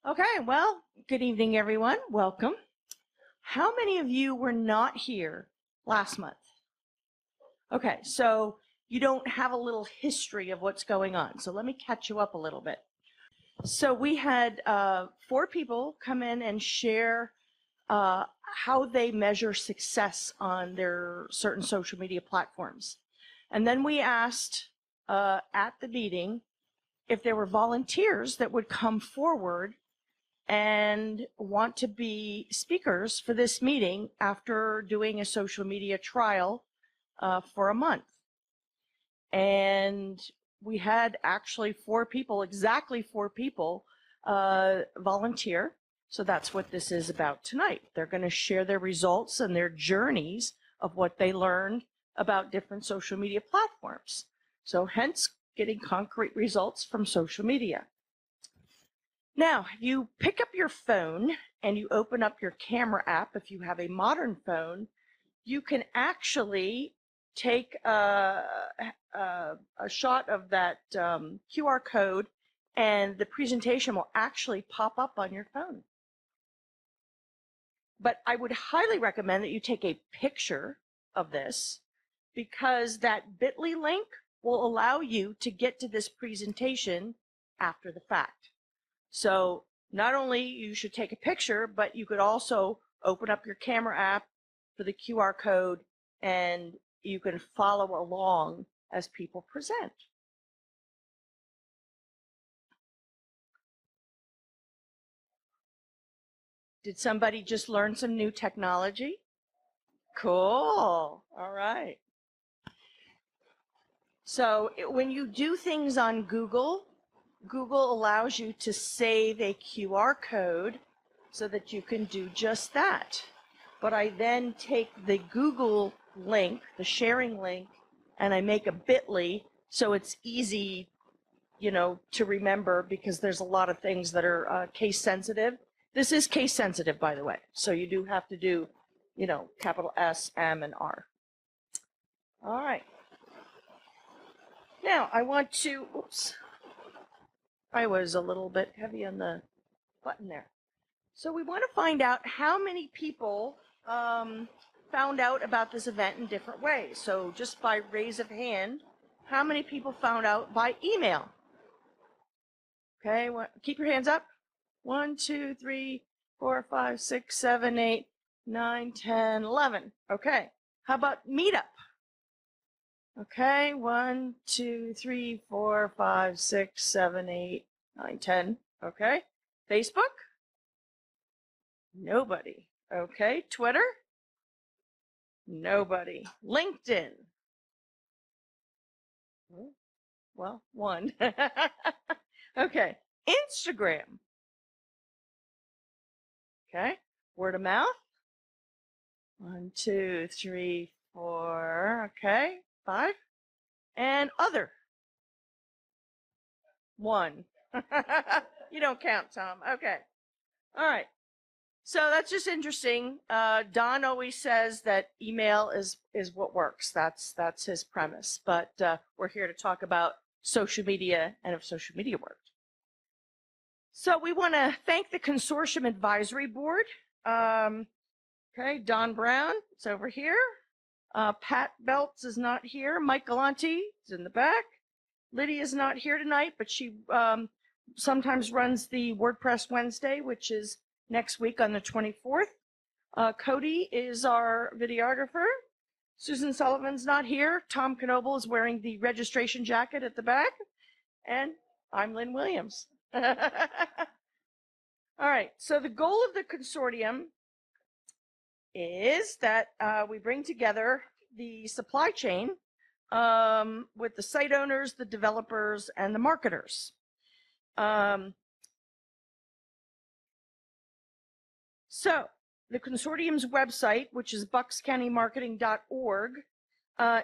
Okay, well, good evening, everyone. Welcome. How many of you were not here last month? Okay, so you don't have a little history of what's going on. So let me catch you up a little bit. So we had 4 people come in and share how they measure success on their certain social media platforms. And then we asked at the meeting if there were volunteers that would come forward and want to be speakers for this meeting after doing a social media trial for a month. And we had actually 4 people, exactly 4 people, volunteer. So that's what this is about tonight. They're going to share their results and their journeys of what they learned about different social media platforms. So hence getting concrete results from social media. Now, if you pick up your phone and you open up your camera app, if you have a modern phone, you can actually take a shot of that QR code and the presentation will actually pop up on your phone. But I would highly recommend that you take a picture of this because that bit.ly link will allow you to get to this presentation after the fact. So not only you should take a picture, but you could also open up your camera app for the QR code and you can follow along as people present. Did somebody just learn some new technology? Cool. All right. So when you do things on Google, Google allows you to save a QR code so that you can do just that. But I then take the Google link, the sharing link, and I make a bit.ly so it's easy, to remember because there's a lot of things that are case sensitive. This is case sensitive, by the way. So you do have to do, capital S, M, and R. All right. Now I want to, oops. I was a little bit heavy on the button there. So we want to find out how many people found out about this event in different ways. So just by raise of hand, how many people found out by email? Okay, keep your hands up. 1, 2, 3, 4, 5, 6, 7, 8, 9, 10, 11. Okay, how about Meetup? Okay, 1, 2, 3, 4, 5, 6, 7, 8, 9, 10. Okay, Facebook? Nobody. Okay, Twitter? Nobody. LinkedIn? Well, 1. Okay, Instagram? Okay, word of mouth? 1, 2, 3, 4. Okay, 5. And other? 1. You don't count, Tom. Okay. All right. So that's just interesting. Don always says that email is what works. That's his premise. But we're here to talk about social media and if social media worked. So we want to thank the Consortium Advisory Board. Okay, Don Brown is over here. Pat Belts is not here. Mike Galante is in the back. Lydia is not here tonight, but she sometimes runs the WordPress Wednesday, which is next week on the 24th. Cody is our videographer. Susan Sullivan's not here. Tom Knoble is wearing the registration jacket at the back. And I'm Lynn Williams. All right, so the goal of the consortium is that we bring together the supply chain with the site owners, the developers, and the marketers. So the consortium's website, which is buckscountymarketing.org,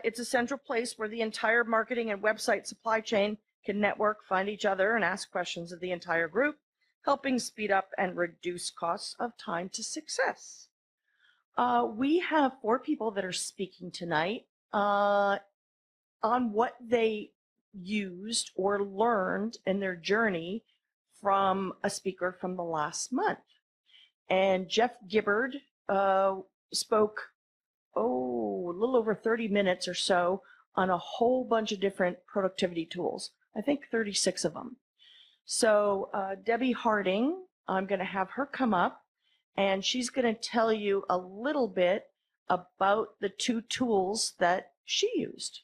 it's a central place where the entire marketing and website supply chain can network, find each other, and ask questions of the entire group, helping speed up and reduce costs of time to success. We have 4 people that are speaking tonight on what they used or learned in their journey from a speaker from the last month. And Jeff Gibbard spoke, a little over 30 minutes or so on a whole bunch of different productivity tools. I think 36 of them. So Debbie Harding, I'm going to have her come up, and she's going to tell you a little bit about the two tools that she used.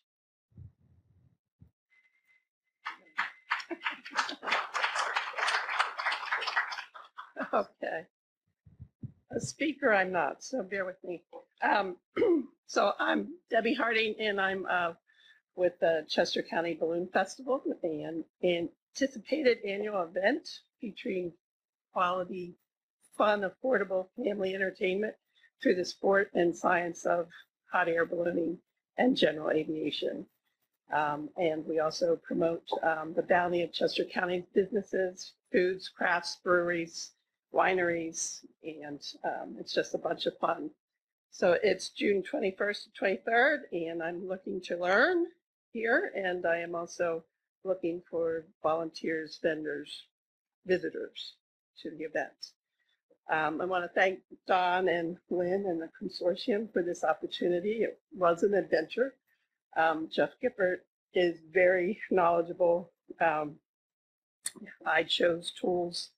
Okay. A speaker I'm not, so bear with me. So I'm Debbie Harding, and I'm with the Chester County Balloon Festival, and an anticipated annual event featuring quality, fun, affordable family entertainment through the sport and science of hot air ballooning and general aviation. And we also promote the bounty of Chester County businesses, foods, crafts, breweries, wineries, and it's just a bunch of fun. So it's June 21st to 23rd, and I'm looking to learn here, and I am also looking for volunteers, vendors, visitors to the event. I want to thank Don and Lynne and the Consortium for this opportunity. It was an adventure. Jeff Gibbard is very knowledgeable. I chose tools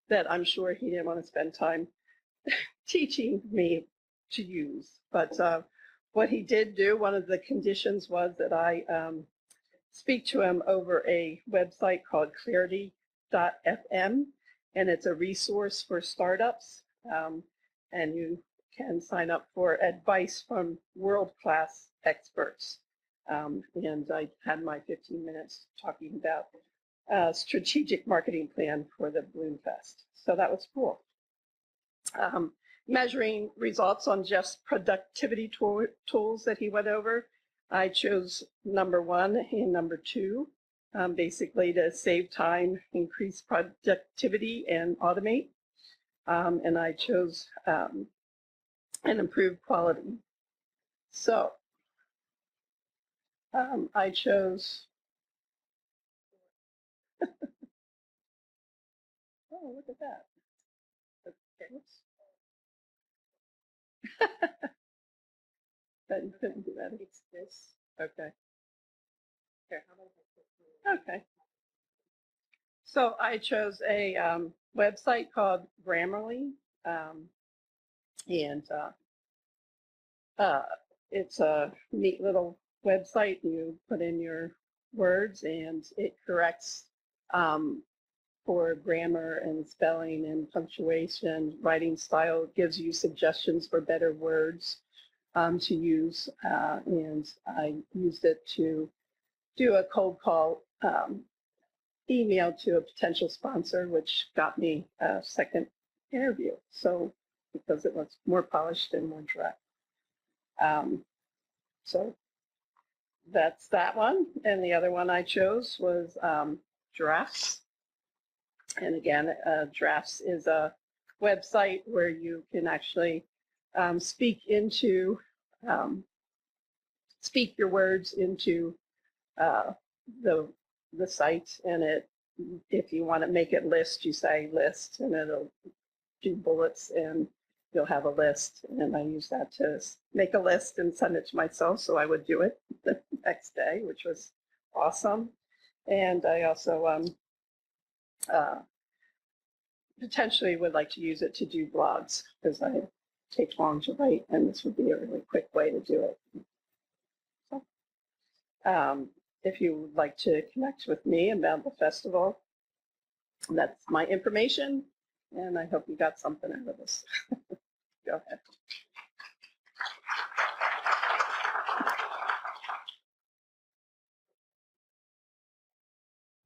that I'm sure he didn't want to spend time teaching me to use. But what he did do, one of the conditions was that I speak to him over a website called clarity.fm, and it's a resource for startups. And you can sign up for advice from world-class experts. And I had my 15 minutes talking about a strategic marketing plan for the Balloon Fest. So that was cool. Measuring results on Jeff's productivity tools that he went over, I chose number 1 and number 2, basically to save time, increase productivity, and automate. And I chose and improve quality. So I chose, oh, look at that. Okay. But you couldn't do that. It's this. Okay. Okay. So I chose a website called Grammarly, and it's a neat little website. You put in your words, and it corrects for grammar and spelling and punctuation, writing style, gives you suggestions for better words to use. And I used it to do a cold call email to a potential sponsor, which got me a second interview. So because it was more polished and more direct. So that's that one. And the other one I chose was Drafts. And again, Drafts is a website where you can actually speak your words into the site, and if you want to make it list, you say list, and it'll do bullets, and you'll have a list. And I use that to make a list and send it to myself, so I would do it the next day, which was awesome. And I also potentially would like to use it to do blogs, because I take long to write, and this would be a really quick way to do it. So, if you would like to connect with me about the festival, that's my information, and I hope you got something out of this. Go ahead.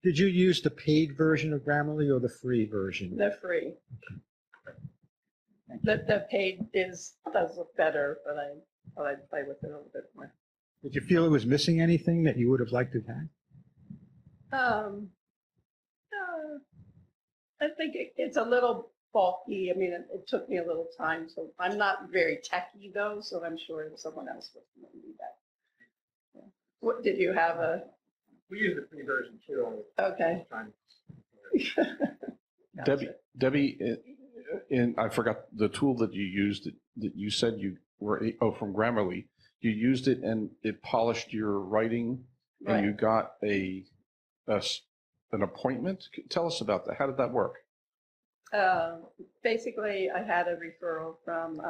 Did you use the paid version of Grammarly or the free version? The free. Okay. The paid does look better, but I thought I'd play with it a little bit more. Did you feel it was missing anything that you would have liked to have? I think it's a little bulky. I mean, it took me a little time, so I'm not very techy though, so I'm sure someone else would do that. Yeah. What did you have a? We use the free version too. Okay. Debbie, I forgot the tool that you used that you said you were, from Grammarly. You used it and it polished your writing and you got an appointment. Tell us about that. How did that work? Basically, I had a referral from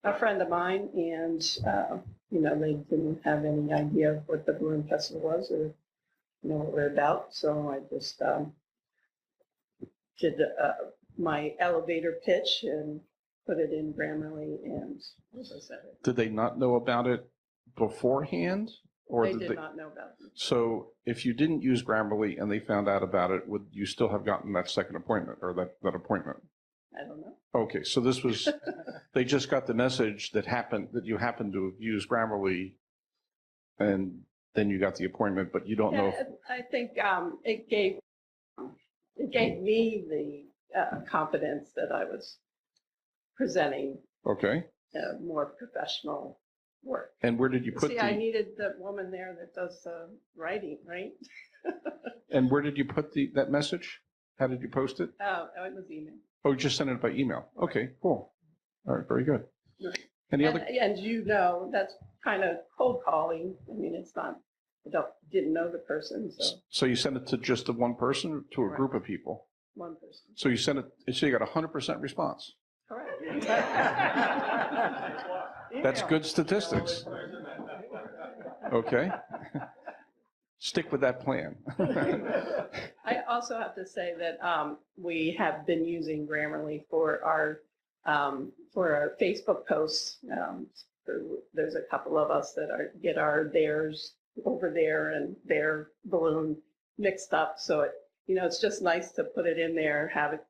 a friend of mine, and they didn't have any idea of what the Balloon Festival was or what we're about. So I just did my elevator pitch and put it in Grammarly, and as I said, Did they not know about it beforehand? Or they did not know about it. So if you didn't use Grammarly and they found out about it, would you still have gotten that second appointment or that appointment? I don't know. Okay, so this was, they just got the message that you happened to have used Grammarly and then you got the appointment, but you don't know. I think it gave me the confidence that I was presenting Okay. more professional work. And where did you put I needed the woman there that does writing, right? And where did you put that message? How did you post it? Oh, it was email. Oh, you just sent it by email. Okay, cool. All right, very good. Right. Any other? And that's kind of cold calling. I mean, it's not, didn't know the person, so So you sent it to just the one person or to a group of people? one person. So you sent it, so you got 100% response. Correct. That's good statistics. Okay. Stick with that plan. I also have to say that we have been using Grammarly for our Facebook posts. There's a couple of us that get our theirs over there and their balloon mixed up. So it's just nice to put it in there, have it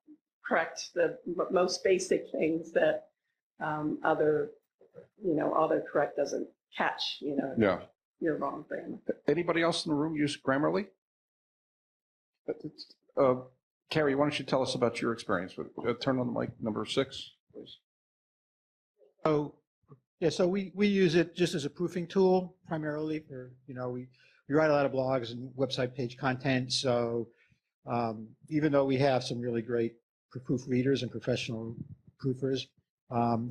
correct the most basic things that autocorrect doesn't catch. Yeah. You're wrong, grammar. Anybody else in the room use Grammarly? Carrie, why don't you tell us about your experience with turn on the mic number 6, please. Oh, yeah, so we use it just as a proofing tool primarily for, we write a lot of blogs and website page content. So even though we have some really great proofreaders and professional proofers,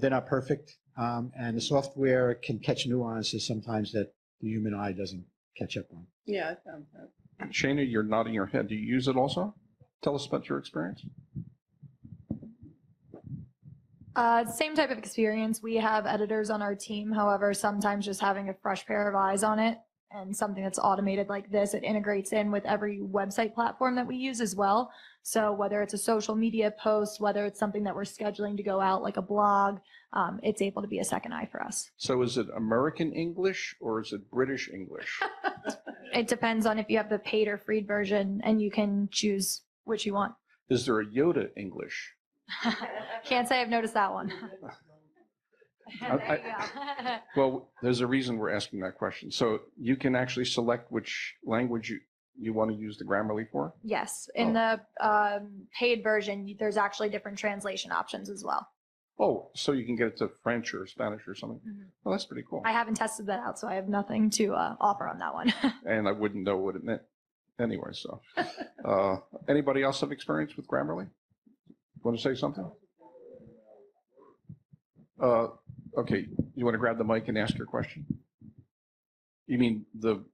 they're not perfect. And the software can catch nuances sometimes that the human eye doesn't catch up on. Yeah, I found that. Shana, you're nodding your head. Do you use it also? Tell us about your experience. Same type of experience. We have editors on our team. However, sometimes just having a fresh pair of eyes on it and something that's automated like this, it integrates in with every website platform that we use as well. So whether it's a social media post, whether it's something that we're scheduling to go out like a blog, it's able to be a second eye for us. So is it American English or is it British English? It depends on if you have the paid or free version, and you can choose which you want. Is there a Yoda English? Can't say I've noticed that one. There you go. Well, there's a reason we're asking that question. So you can actually select which language you want to use the Grammarly for? Yes. In the paid version, there's actually different translation options as well. Oh, so you can get it to French or Spanish or something? Mm-hmm. Well, that's pretty cool. I haven't tested that out, so I have nothing to offer on that one. And I wouldn't know what it meant anyway. So anybody else have experience with Grammarly? Want to say something? Okay, you want to grab the mic and ask your question? You mean the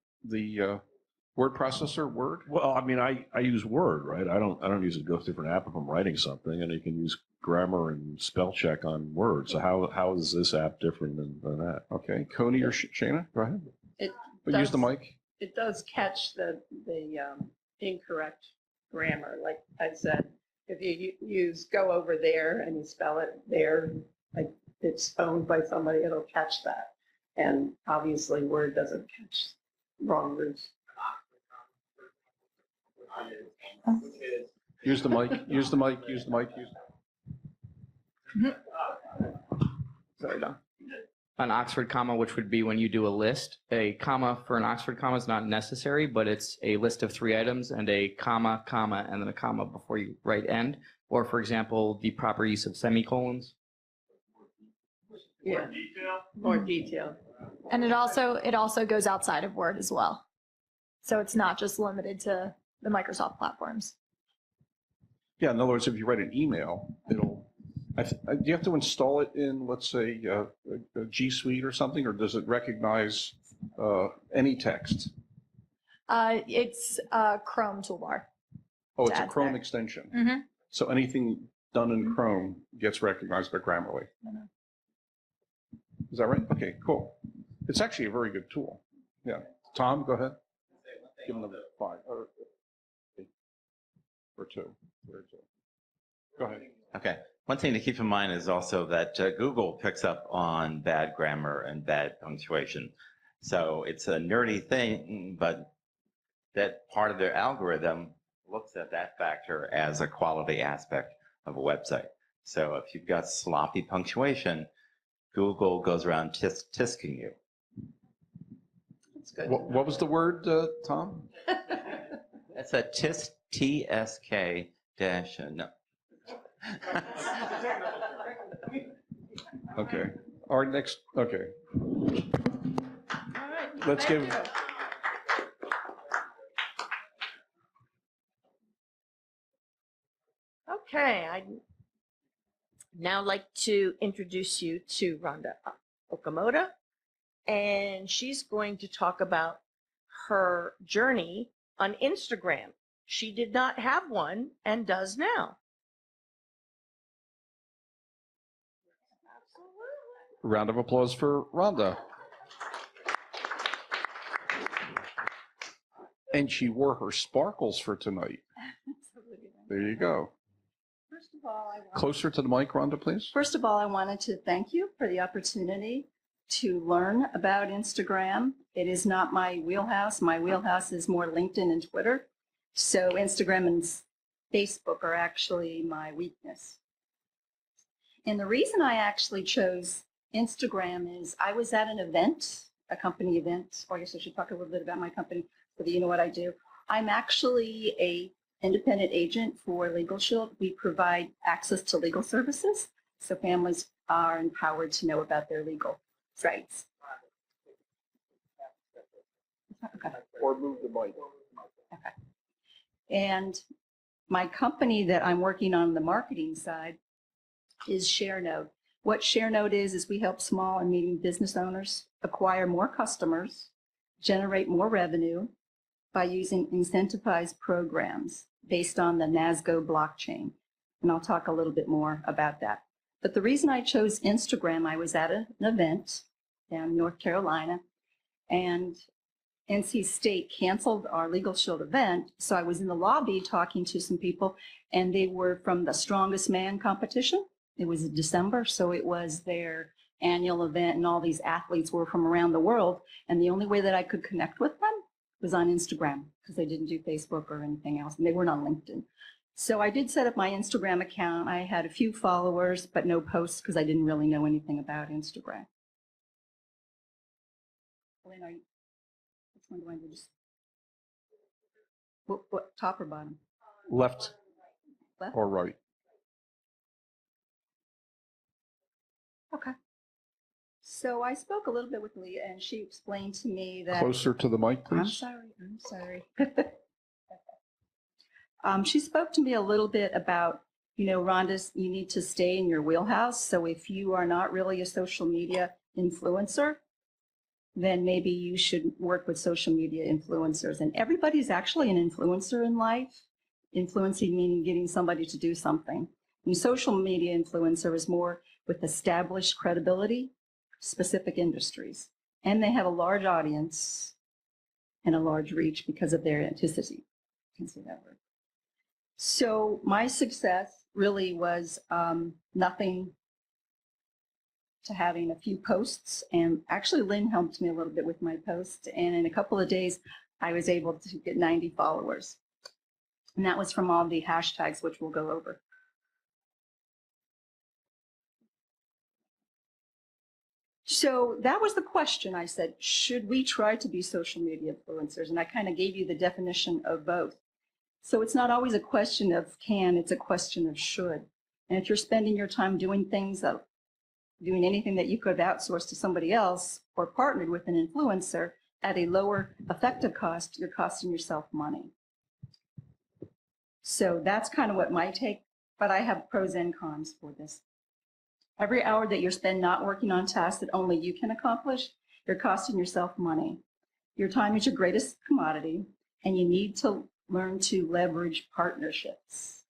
word processor, Word? Well, I mean, I use Word, right? I don't use a different app if I'm writing something, and you can use grammar and spell check on Word. So how is this app different than that? Okay, Coney or Shana, go ahead. Use the mic. It does catch the incorrect grammar. Like I said, if you use go over there and you spell it there, like it's owned by somebody, it'll catch that. And obviously Word doesn't catch wrong words. Use the mic, use the mic, use the mic. Sorry, Don. An Oxford comma, which would be when you do a list. A comma for an Oxford comma is not necessary, but it's a list of 3 items and a comma, comma, and then a comma before you write end. Or, for example, the proper use of semicolons. Yeah. More detail. And it also goes outside of Word as well. So it's not just limited to the Microsoft platforms. Yeah, in other words, if you write an email, it'll, do you have to install it in, let's say, a G Suite or something, or does it recognize any text? It's Chrome toolbar. Oh, it's a That's Chrome there. extension. Mm-hmm. So anything done in Chrome gets recognized by Grammarly. Mhm. Is that right? Okay, cool. It's actually a very good tool. Yeah. Tom, go ahead. Give them the 5 or 2. Go ahead. Okay. One thing to keep in mind is also that Google picks up on bad grammar and bad punctuation. So it's a nerdy thing, but that part of their algorithm looks at that factor as a quality aspect of a website. So if you've got sloppy punctuation, Google goes around tisking you. That's good. What was the word, Tom? That's a tisk, TSK dash, no. Okay. Our next, okay. All right. Let's thank give- you. Okay, I'd now like to introduce you to Rhonda Okamoto, and she's going to talk about her journey on Instagram. She did not have one and does now. Round of applause for Rhonda. And she wore her sparkles for tonight. There you go. First of all, I want- Closer to the mic, Rhonda, please. First of all, I wanted to thank you for the opportunity to learn about Instagram. It is not my wheelhouse. My wheelhouse is more LinkedIn and Twitter. So Instagram and Facebook are actually my weakness. And the reason I actually chose Instagram is I was at an event, a company event, or I guess I should talk a little bit about my company so that you know what I do. I'm actually a independent agent for Legal Shield. We provide access to legal services, so families are empowered to know about their legal rights. Okay. Or move the mic. Okay. And my company that I'm working on the marketing side is ShareNode. What ShareNode is we help small and medium business owners acquire more customers, generate more revenue by using incentivized programs based on the NASGO blockchain. And I'll talk a little bit more about that. But the reason I chose Instagram, I was at an event down in North Carolina, and NC State canceled our Legal Shield event. So I was in the lobby talking to some people, and they were from the Strongest Man competition. It was in December, so it was their annual event, and all these athletes were from around the world. And the only way that I could connect with them was on Instagram, because they didn't do Facebook or anything else, and they weren't on LinkedIn. So I did set up my Instagram account. I had a few followers, but no posts, because I didn't really know anything about Instagram. Lynne, are you, which one do I do? Just, what, top or bottom? Left Left? or right? Okay. So I spoke a little bit with Leah, and she explained to me that... Closer to the mic, I'm please. sorry. She spoke to me a little bit about, Rhonda, you need to stay in your wheelhouse. So if you are not really a social media influencer, then maybe you should work with social media influencers. And everybody's actually an influencer in life. Influencing meaning getting somebody to do something. And social media influencer is more with established credibility, specific industries. And they have a large audience and a large reach because of their authenticity. You can see that word. So my success really was nothing to having a few posts. And actually, Lynne helped me a little bit with my posts. And in a couple of days, I was able to get 90 followers. And that was from all the hashtags, which we'll go over. So that was the question. I said, should we try to be social media influencers? And I kind of gave you the definition of both. So it's not always a question of can, it's a question of should. And if you're spending your time doing things, doing anything that you could have outsourced to somebody else or partnered with an influencer at a lower effective cost, you're costing yourself money. So that's kind of what my take, but I have pros and cons for this. Every hour that you spend not working on tasks that only you can accomplish, you're costing yourself money. Your time is your greatest commodity, and you need to learn to leverage partnerships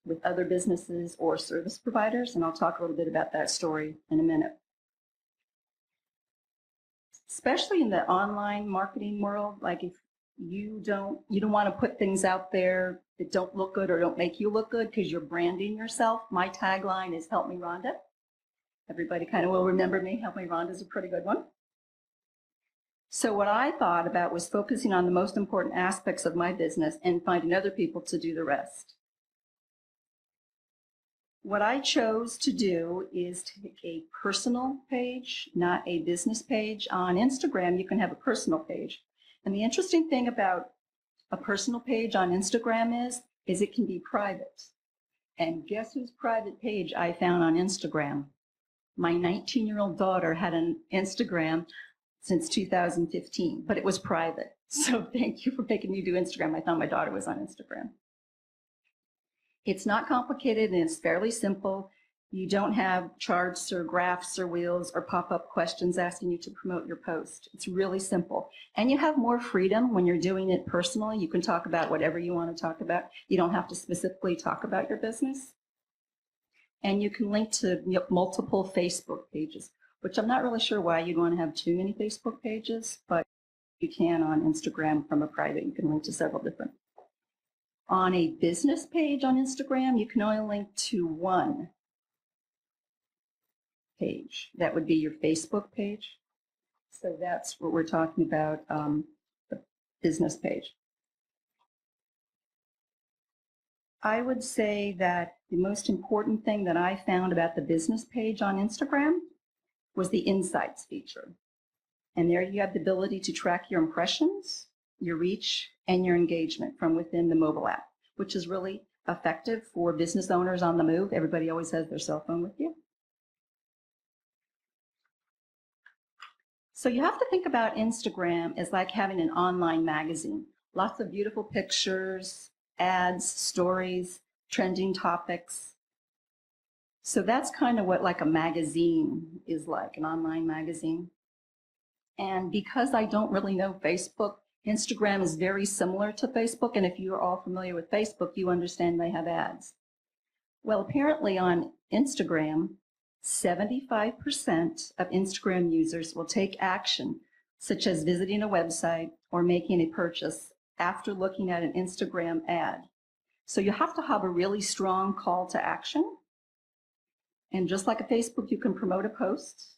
with other businesses or service providers, and I'll talk a little bit about that story in a minute. Especially in the online marketing world, like if you don't want to put things out there that don't look good or don't make you look good because you're branding yourself. My tagline is "Help me, Rhonda." Everybody kind of will remember me. "Help me, Rhonda" is a pretty good one. So what I thought about was focusing on the most important aspects of my business and finding other people to do the rest. What I chose to do is take a personal page, not a business page. On Instagram, you can have a personal page. And the interesting thing about a personal page on Instagram is it can be private. And guess whose private page I found on Instagram? My 19-year-old daughter had an Instagram since 2015, but it was private. So thank you for making me do Instagram. I found my daughter was on Instagram. It's not complicated and it's fairly simple. You don't have charts or graphs or wheels or pop-up questions asking you to promote your post. It's really simple. And you have more freedom when you're doing it personally. You can talk about whatever you want to talk about. You don't have to specifically talk about your business. And you can link to multiple Facebook pages, which I'm not really sure why you'd want to have too many Facebook pages, but you can on Instagram from a private. You can link to several different. On a business page on Instagram, you can only link to one page. That would be your Facebook page. So that's what we're talking about, the business page. I would say that the most important thing that I found about the business page on Instagram was the Insights feature. And there you have the ability to track your impressions, your reach, and your engagement from within the mobile app, which is really effective for business owners on the move. Everybody always has their cell phone with you. So you have to think about Instagram as like having an online magazine. Lots of beautiful pictures, ads, stories, trending topics. So that's kind of what like a magazine is like, an online magazine. And because I don't really know Facebook, Instagram is very similar to Facebook. And if you're all familiar with Facebook, you understand they have ads. Well, apparently on Instagram, 75% of Instagram users will take action, such as visiting a website or making a purchase after looking at an Instagram ad. So you have to have a really strong call to action. And just like a Facebook, you can promote a post.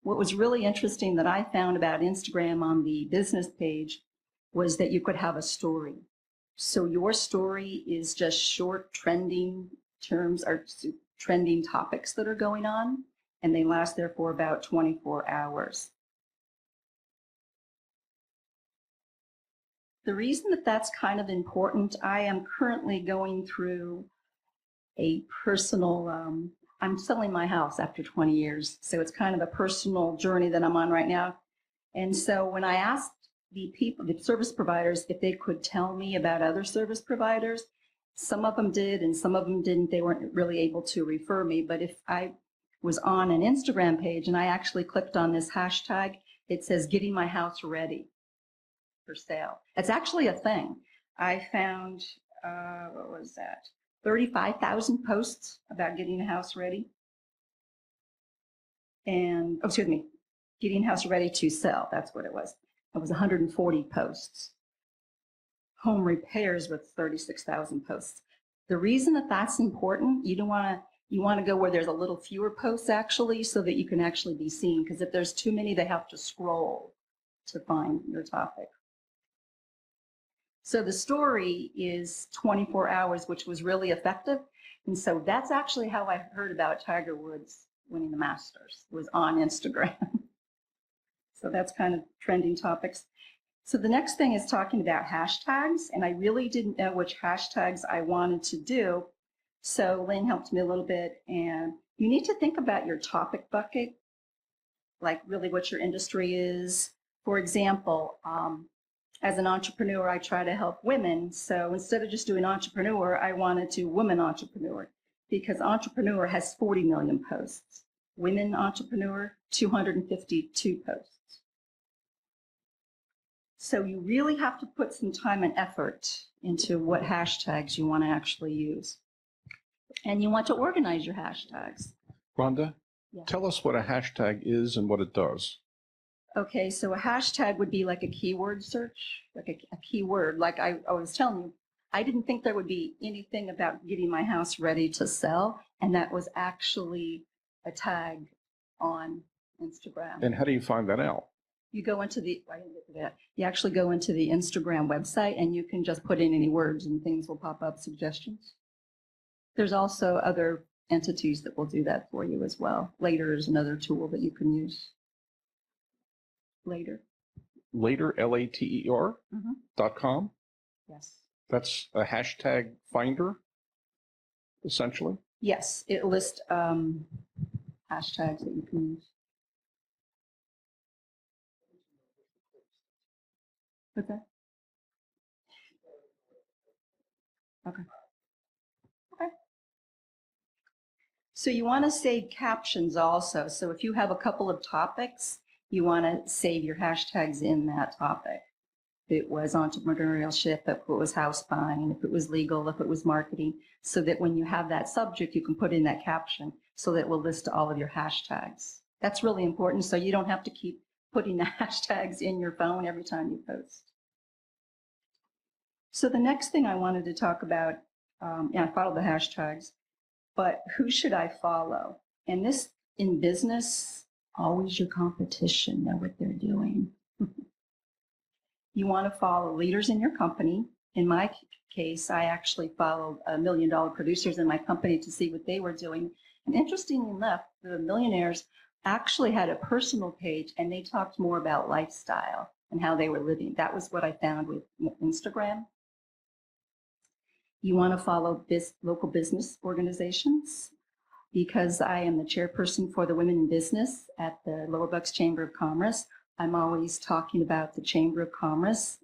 What was really interesting that I found about Instagram on the business page was that you could have a story. So your story is just short trending terms or trending topics that are going on, and they last there for about 24 hours. The reason that that's kind of important, I am currently going through a personal, I'm selling my house after 20 years, so it's kind of a personal journey that I'm on right now. And so when I asked the people, the service providers, if they could tell me about other service providers, some of them did and some of them didn't. They weren't really able to refer me. But if I was on an Instagram page and I actually clicked on this hashtag, it says "getting my house ready for sale." It's actually a thing. I found, what was that? 35,000 posts about getting a house ready. And, oh, excuse me, getting a house ready to sell. That's what it was. It was 140 posts. Home repairs with 36,000 posts. The reason that that's important, you want to go where there's a little fewer posts actually, so that you can actually be seen. Because if there's too many, they have to scroll to find your topic. So the story is 24 hours, which was really effective. And so that's actually how I heard about Tiger Woods winning the Masters, was on Instagram. So that's kind of trending topics. So the next thing is talking about hashtags, and I really didn't know which hashtags I wanted to do. So Lynne helped me a little bit, and you need to think about your topic bucket, like really what your industry is. For example, As an entrepreneur, I try to help women. So instead of just doing entrepreneur, I wanted to women entrepreneur, because entrepreneur has 40 million posts. Women entrepreneur, 252 posts. So you really have to put some time and effort into what hashtags you want to actually use. And you want to organize your hashtags. Rhonda, Yeah. tell us what a hashtag is and what it does. Okay, so a hashtag would be like a keyword search, like a keyword. Like I was telling you, I didn't think there would be anything about getting my house ready to sell. And that was actually a tag on Instagram. And how do you find that out? You go into I didn't get to that. You actually go into the Instagram website and you can just put in any words and things will pop up, suggestions. There's also other entities that will do that for you as well. Later is another tool that you can use. Later. Later, Later .com? Yes. That's a hashtag finder, essentially? Yes, it lists hashtags that you can use. What's that? Okay. Okay. So you want to save captions also. So if you have a couple of topics, you want to save your hashtags in that topic. If it was entrepreneurship, if it was house buying, if it was legal, if it was marketing, so that when you have that subject, you can put in that caption so that it will list all of your hashtags. That's really important, so you don't have to keep putting the hashtags in your phone every time you post. So the next thing I wanted to talk about, I follow the hashtags, but who should I follow? And this, in business, always your competition, know what they're doing. You want to follow leaders in your company. In my case, I actually followed $1 million producers in my company to see what they were doing. And interestingly enough, the millionaires actually had a personal page and they talked more about lifestyle and how they were living. That was what I found with Instagram. You want to follow local business organizations, because I am the chairperson for the Women in Business at the Lower Bucks Chamber of Commerce. I'm always talking about the Chamber of Commerce.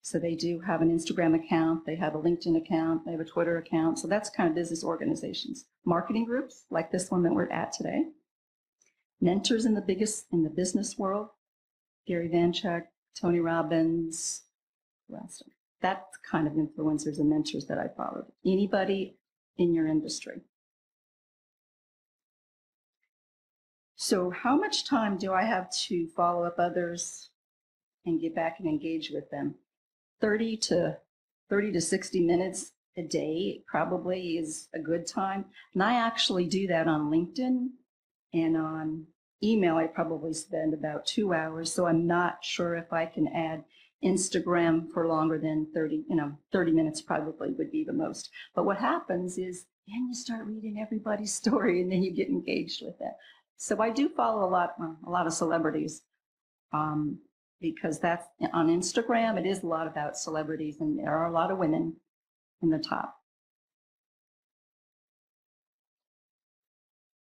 So they do have an Instagram account, they have a LinkedIn account, they have a Twitter account. So that's kind of business organizations. Marketing groups, like this one that we're at today. Mentors in the business world, Gary Vaynerchuk, Tony Robbins, who else? That kind of influencers and mentors that I followed. Anybody in your industry. So how much time do I have to follow up others and get back and engage with them? 30 to 60 minutes a day probably is a good time. And I actually do that on LinkedIn, and on email I probably spend about 2 hours. So I'm not sure if I can add Instagram for longer than 30 minutes probably would be the most. But what happens is then you start reading everybody's story and then you get engaged with it. So I do follow a lot of celebrities, because that's on Instagram. It is a lot about celebrities, and there are a lot of women in the top.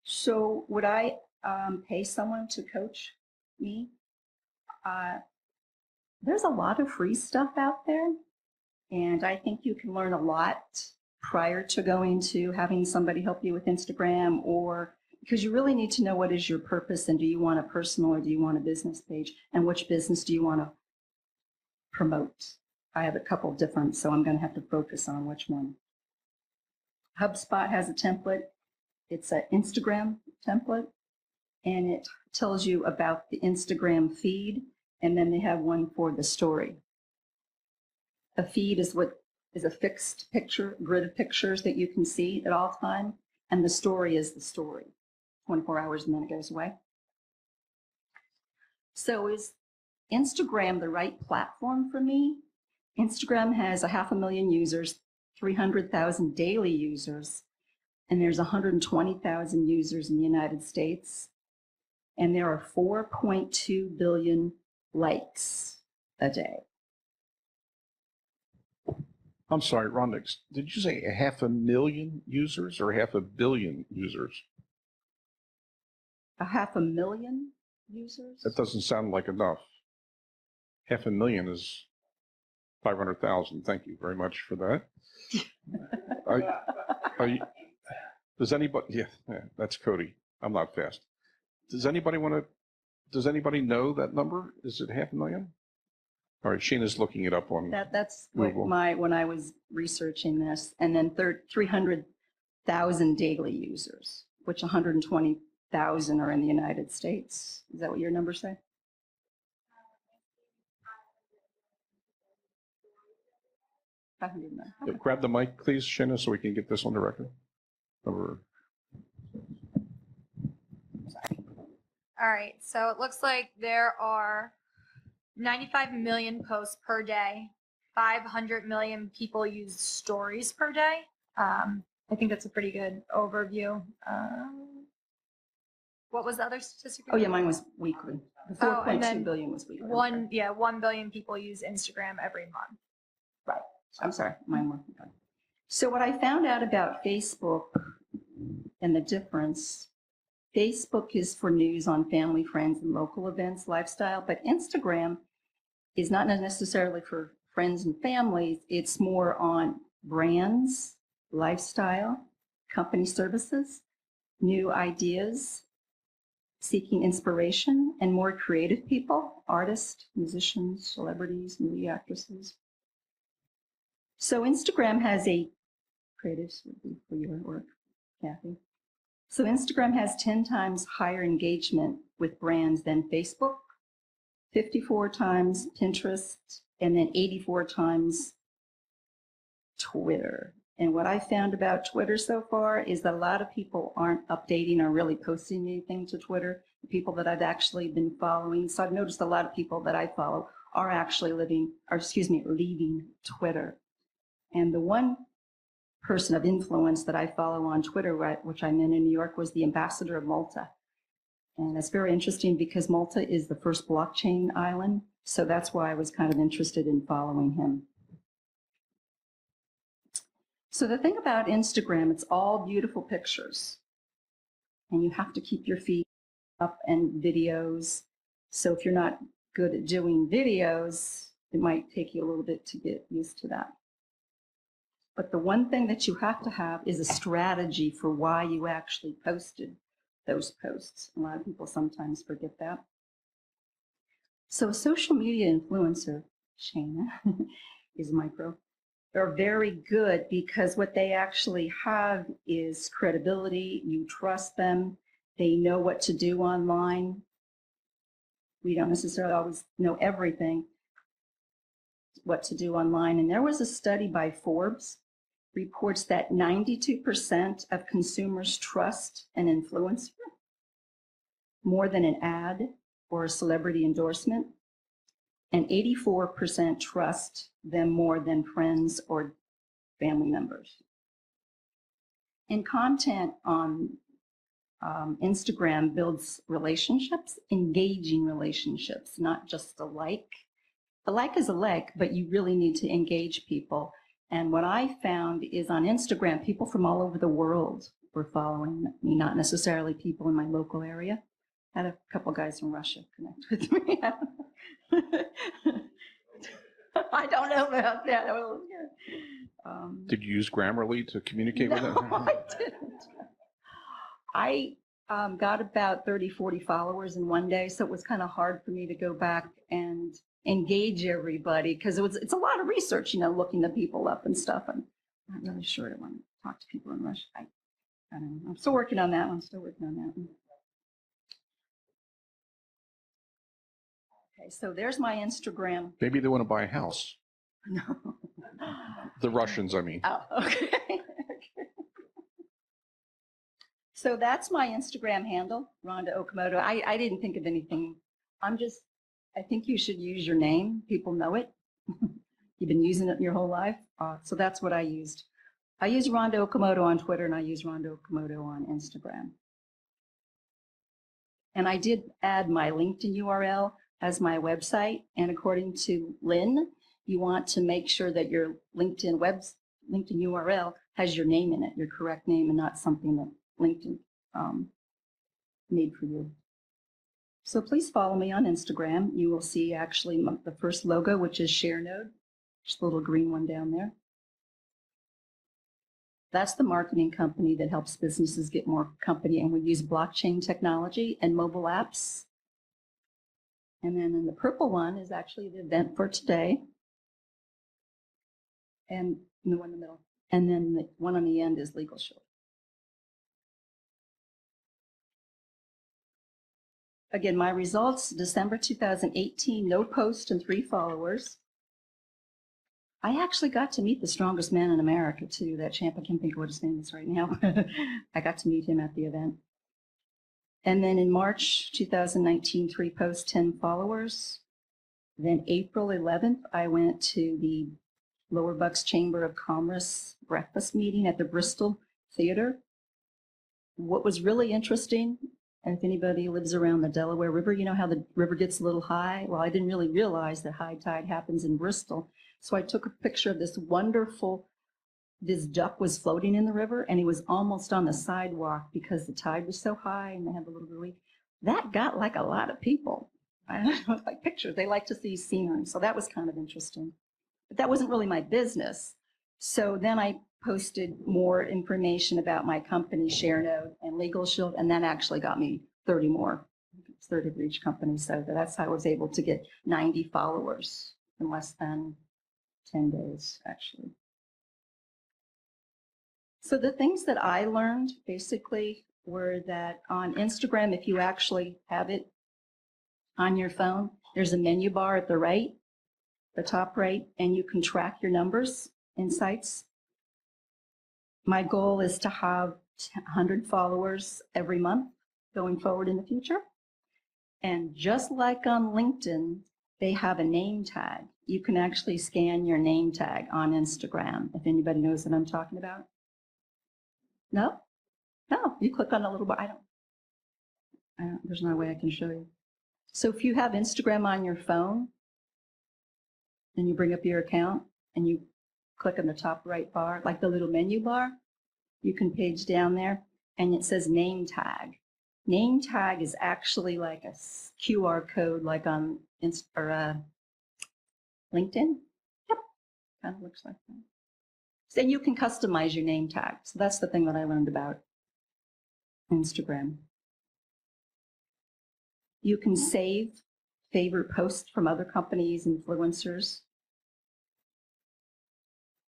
So would I pay someone to coach me? There's a lot of free stuff out there, and I think you can learn a lot prior to going to having somebody help you with Instagram, or because you really need to know what is your purpose, and do you want a personal or do you want a business page, and which business do you want to promote? I have a couple different, so I'm going to have to focus on which one. HubSpot has a template. It's an Instagram template, and it tells you about the Instagram feed, and then they have one for the story. A feed is what is a fixed picture, grid of pictures that you can see at all time, and the story is the story. 24 hours and then it goes away. So is Instagram the right platform for me? Instagram has 500,000 users, 300,000 daily users, and there's 120,000 users in the United States, and there are 4.2 billion likes a day. I'm sorry, Rhonda, did you say 500,000 users or 500 million users? 500,000 users? That doesn't sound like enough. 500,000 is 500,000. Thank you very much for that. Does anybody, yeah, that's Cody. I'm not fast. Does anybody know that number? Is it 500,000? All right, Sheena's looking it up on That's what Google. when I was researching this, and then 300,000 daily users, which 120,000 are in the United States. Is that what your numbers say? Yeah, grab the mic, please, Sheena, so we can get this on the record. Number. All right, so it looks like there are 95 million posts per day. 500 million people use stories per day. I think that's a pretty good overview. What was the other statistic? Oh yeah, mine was weekly. The Oh, and 4.2 then billion was weekly. 1 billion people use Instagram every month. Right. I'm sorry, mine were. So what I found out about Facebook and the difference, Facebook is for news on family, friends, and local events, lifestyle, but Instagram is not necessarily for friends and families. It's more on brands, lifestyle, company services, new ideas, seeking inspiration, and more creative people, artists, musicians, celebrities, movie actresses. So Instagram has creatives would be for your work, Kathy. So Instagram has 10 times higher engagement with brands than Facebook, 54 times Pinterest, and then 84 times Twitter. And what I found about Twitter so far is that a lot of people aren't updating or really posting anything to Twitter, the people that I've actually been following. So I've noticed a lot of people that I follow are actually leaving Twitter. And the one person of influence that I follow on Twitter, which I'm in New York, was the ambassador of Malta. And that's very interesting because Malta is the first blockchain island. So that's why I was kind of interested in following him. So the thing about Instagram, it's all beautiful pictures. And you have to keep your feed up and videos. So if you're not good at doing videos, it might take you a little bit to get used to that. But the one thing that you have to have is a strategy for why you actually posted those posts. A lot of people sometimes forget that. So a social media influencer, Shana, is micro. They're very good because what they actually have is credibility. You trust them. They know what to do online. We don't necessarily always know everything, what to do online. And there was a study by Forbes, reports that 92% of consumers trust an influencer more than an ad or a celebrity endorsement, and 84% trust them more than friends or family members. And content on Instagram builds relationships, engaging relationships, not just a like. A like is a like, but you really need to engage people. And what I found is on Instagram, people from all over the world were following me, not necessarily people in my local area. I had a couple guys from Russia connect with me. I don't know about that. Did you use Grammarly to communicate with them? No, I didn't. I got about 30, 40 followers in one day, so it was kind of hard for me to go back and engage everybody because it's a lot of research, looking the people up and stuff. I'm not really sure I want to talk to people in Russia. I don't know. I'm still working on that one. Okay, so there's my Instagram. Maybe they want to buy a house. No. The Russians, I mean. Oh, okay. So that's my Instagram handle, Rhonda Okamoto. I didn't think of anything. I think you should use your name. People know it. You've been using it your whole life. So that's what I used. I use Rhonda Okamoto on Twitter, and I use Rhonda Okamoto on Instagram. And I did add my LinkedIn URL as my website. And according to Lynne, you want to make sure that your LinkedIn URL has your name in it, your correct name, and not something that LinkedIn made for you. So please follow me on Instagram. You will see actually the first logo, which is ShareNode, Just the little green one down there. That's the marketing company that helps businesses get more company, and we use blockchain technology and mobile apps. And then in the purple one is actually the event for today. And the one in the middle. And then the one on the end is Legal Shield. Again, my results, December 2018, no post and 3 followers. I actually got to meet the strongest man in America, too, that champ. I can't think of what his name is right now. I got to meet him at the event. And then in March 2019, 3 posts, 10 followers. Then April 11th, I went to the Lower Bucks Chamber of Commerce breakfast meeting at the Bristol Theater. What was really interesting, and if anybody lives around the Delaware River, you know how the river gets a little high? Well, I didn't really realize that high tide happens in Bristol. So I took a picture of this duck was floating in the river, and he was almost on the sidewalk because the tide was so high and they had the little buoy. That got like a lot of people. I don't know, like pictures. They like to see scenery. So that was kind of interesting. But that wasn't really my business. So then I posted more information about my company, ShareNode and Legal Shield, and that actually got me 30 more. It's 30 for each company. So that's how I was able to get 90 followers in less than 10 days, actually. So the things that I learned basically were that on Instagram, if you actually have it on your phone, there's a menu bar at the right, the top right, and you can track your numbers in sites. My goal is to have 100 followers every month going forward in the future. And just like on LinkedIn, they have a name tag. You can actually scan your name tag on Instagram, if anybody knows what I'm talking about. No? No, you click on a little bar. I don't, there's no way I can show you. So if you have Instagram on your phone, and you bring up your account, and you click on the top right bar, like the little menu bar, you can page down there, and it says name tag. Name tag is actually like a QR code, like on LinkedIn. Yep, kind of looks like that. So you can customize your name tag. So that's the thing that I learned about Instagram. You can save favorite posts from other companies, influencers.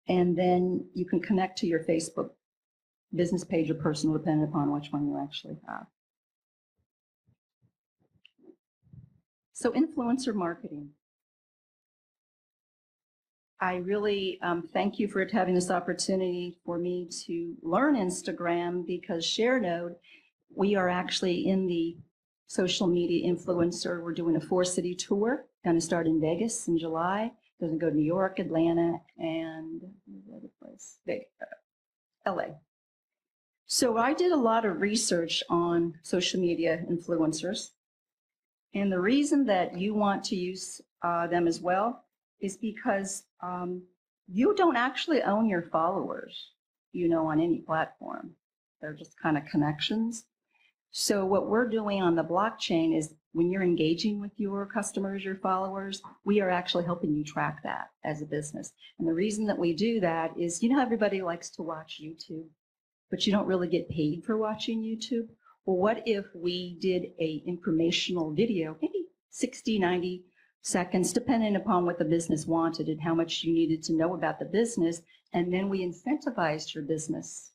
And then you can connect to your Facebook business page or personal, depending upon which one you actually have. So influencer marketing. I really thank you for having this opportunity for me to learn Instagram, because ShareNode, we are actually in the social media influencer. We're doing a 4-city tour. Going to start in Vegas in July. Going to go to New York, Atlanta, and the other place, LA. So I did a lot of research on social media influencers. And the reason that you want to use them as well is because you don't actually own your followers, on any platform. They're just kind of connections. So what we're doing on the blockchain is when you're engaging with your customers, your followers, we are actually helping you track that as a business. And the reason that we do that is, everybody likes to watch YouTube, but you don't really get paid for watching YouTube. Well, what if we did a informational video, maybe 60, 90 seconds, depending upon what the business wanted and how much you needed to know about the business, and then we incentivized your business.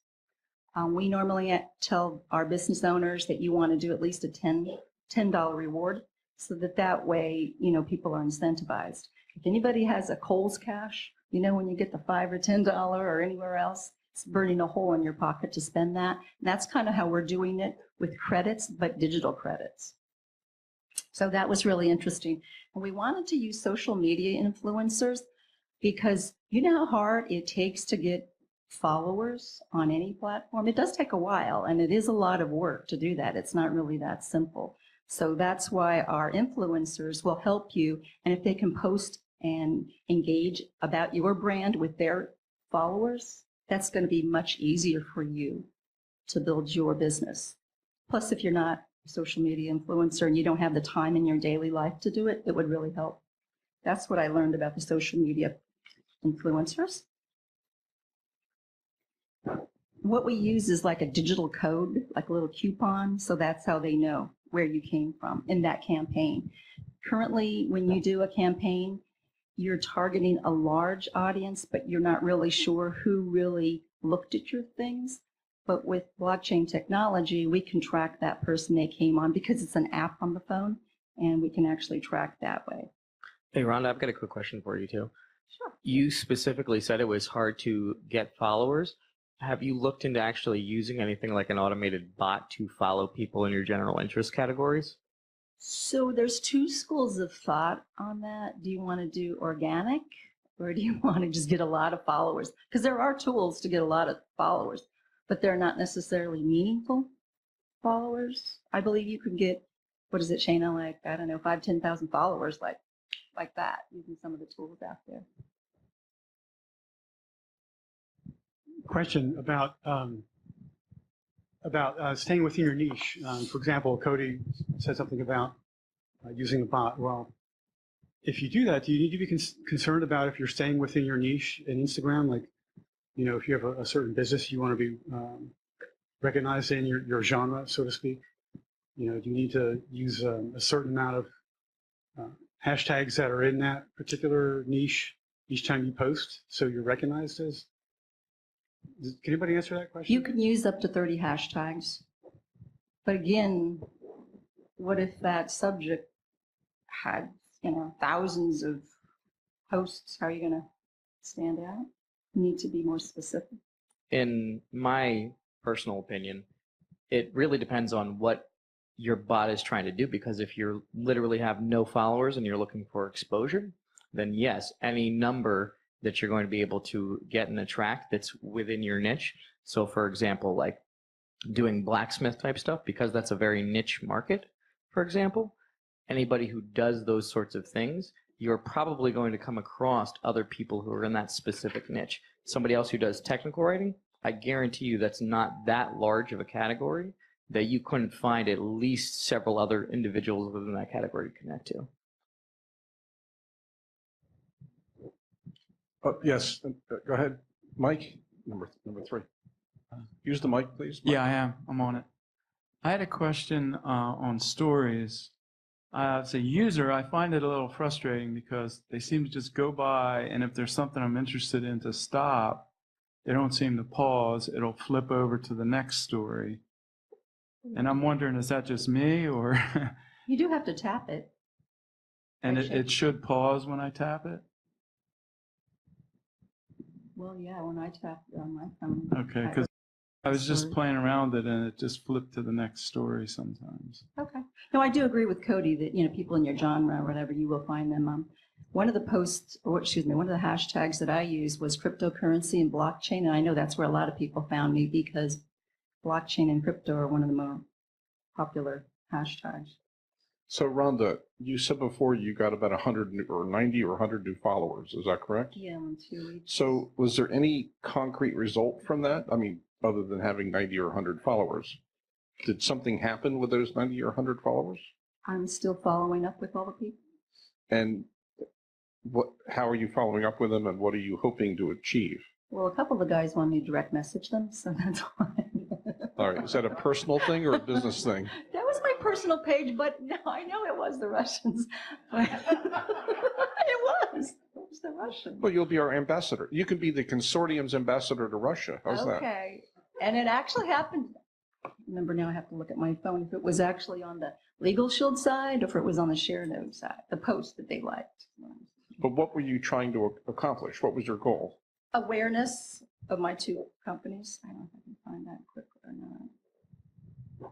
We normally tell our business owners that you want to do at least a $10 reward, so that way, people are incentivized. If anybody has a Kohl's cash, when you get the $5 or $10 or anywhere else, it's burning a hole in your pocket to spend that. And that's kind of how we're doing it with credits, but digital credits. So that was really interesting. And we wanted to use social media influencers because you know how hard it takes to get followers on any platform? It does take a while, and it is a lot of work to do that. It's not really that simple. So that's why our influencers will help you. And if they can post and engage about your brand with their followers, that's going to be much easier for you to build your business. Plus, if you're not a social media influencer and you don't have the time in your daily life to do it, it would really help. That's what I learned about the social media influencers. What we use is like a digital code, like a little coupon, so that's how they know where you came from in that campaign. Currently, when you do a campaign, you're targeting a large audience, but you're not really sure who really looked at your things. But with blockchain technology, we can track that person they came on because it's an app on the phone, and we can actually track that way. Hey, Rhonda, I've got a quick question for you, too. Sure. You specifically said it was hard to get followers. Have you looked into actually using anything like an automated bot to follow people in your general interest categories? So there's two schools of thought on that. Do you want to do organic, or do you want to just get a lot of followers? Because there are tools to get a lot of followers, but they're not necessarily meaningful followers. I believe you could get, what is it, Shayna, like, I don't know, 5,000, 10,000 followers like that using some of the tools out there. Question about staying within your niche. For example, Cody said something about using a bot. Well, if you do that, do you need to be concerned about if you're staying within your niche in Instagram? Like, you know, if you have a certain business you want to be recognized in your genre, so to speak. You know, do you need to use a certain amount of hashtags that are in that particular niche each time you post, so you're recognized as? Can anybody answer that question? You can use up to 30 hashtags. But again, what if that subject had, you know, thousands of posts? How are you going to stand out? You need to be more specific. In my personal opinion, it really depends on what your bot is trying to do, because if you literally have no followers and you're looking for exposure, then yes, any number that you're going to be able to get and attract that's within your niche. So for example, like doing blacksmith type stuff, because that's a very niche market, for example, anybody who does those sorts of things, you're probably going to come across other people who are in that specific niche. Somebody else who does technical writing, I guarantee you that's not that large of a category that you couldn't find at least several other individuals within that category to connect to. Yes, go ahead, Mike, number 3. Use the mic, please. Mike. Yeah, I am. I'm on it. I had a question on stories. As a user, I find it a little frustrating because they seem to just go by, and if there's something I'm interested in to stop, they don't seem to pause. It'll flip over to the next story. And I'm wondering, is that just me, or? You do have to tap it. And it should pause when I tap it? Well, yeah, when I tap it on my phone. Okay, because I was just playing around with it, and it just flipped to the next story sometimes. Okay. No, I do agree with Cody that, you know, people in your genre or whatever, you will find them. One of the posts, or excuse me, one of the hashtags that I used was cryptocurrency and blockchain. And I know that's where a lot of people found me because blockchain and crypto are one of the more popular hashtags. So Rhonda, you said before you got about 100 or 90 or 100 new followers. Is that correct? Yeah, in 2 weeks. So was there any concrete result from that? I mean, other than having 90 or 100 followers, did something happen with those 90 or 100 followers? I'm still following up with all the people. And how are you following up with them, and what are you hoping to achieve? Well, a couple of the guys want me to direct message them, so that's why. All right. Is that a personal thing or a business thing? That was my personal page, but no, I know it was the Russians. It was the Russians. Well, you'll be our ambassador. You can be the consortium's ambassador to Russia. How's that? Okay. And it actually happened. Remember, now I have to look at my phone if it was actually on the Legal Shield side or if it was on the Share Node side, the post that they liked. But what were you trying to accomplish? What was your goal? Awareness of my two companies. I don't know if I can find that quickly or not.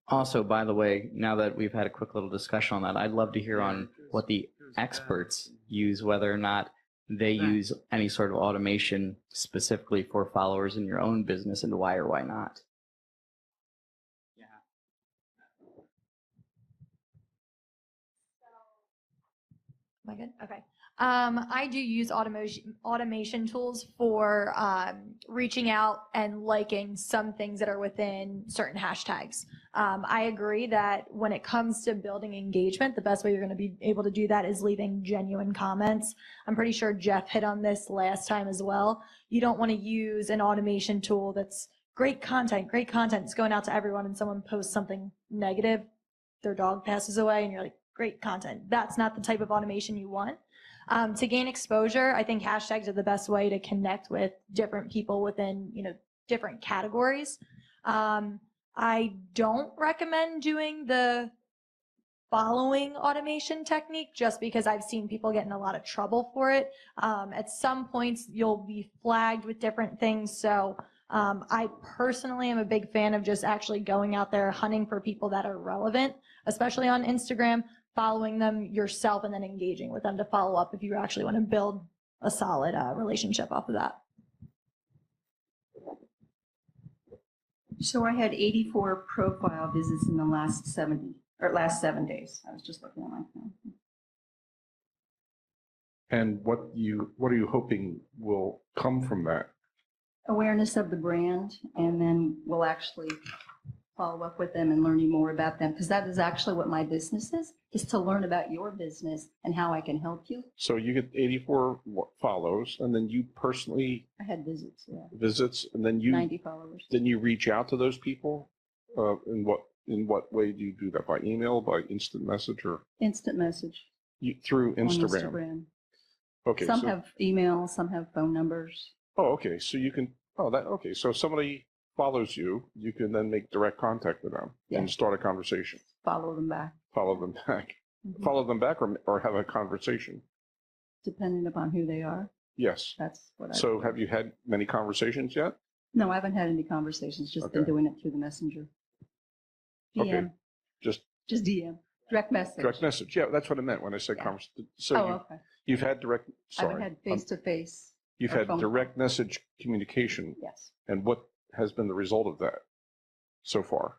Also, by the way, now that we've had a quick little discussion on that, I'd love to hear on what the experts use, whether or not they use any sort of automation specifically for followers in your own business, and why or why not. Am I good? Okay. I do use automation tools for reaching out and liking some things that are within certain hashtags. I agree that when it comes to building engagement, the best way you're going to be able to do that is leaving genuine comments. I'm pretty sure Jeff hit on this last time as well. You don't want to use an automation tool that's great content, it's going out to everyone, and someone posts something negative, their dog passes away, and you're like, great content. That's not the type of automation you want. To gain exposure, I think hashtags are the best way to connect with different people within, different categories. I don't recommend doing the following automation technique just because I've seen people get in a lot of trouble for it. At some points, you'll be flagged with different things. So I personally am a big fan of just actually going out there, hunting for people that are relevant, especially on Instagram, following them yourself, and then engaging with them to follow up if you actually want to build a solid relationship off of that. So I had 84 profile visits in the last 7 days. I was just looking at my phone. And what are you hoping will come from that? Awareness of the brand, and then we'll actually follow up with them and learning more about them, because that is actually what my business is to learn about your business and how I can help you. So you get 84 follows, and then you personally I had visits, yeah. visits, and then you 90 followers. Then you reach out to those people. In what way do you do that? By email, by instant message, or Instant message through on Instagram? Instagram. Okay. Some have email, some have phone numbers. Oh, okay. So you can. Okay. So if somebody follows you, you can then make direct contact with them and start a conversation. Follow them back. Follow them back. Mhm. Follow them back, or have a conversation. Depending upon who they are. Yes. That's what I. So have you had many conversations yet? No, I haven't had any conversations. Just been Okay. doing it through the messenger. DM. Okay. Just DM. Direct message. direct message. Yeah, that's what I meant when I said Yeah. conversation. So Okay. you've had direct. I Sorry. haven't had face to face. You've or had phone direct message communication. Yes. And what has been the result of that so far?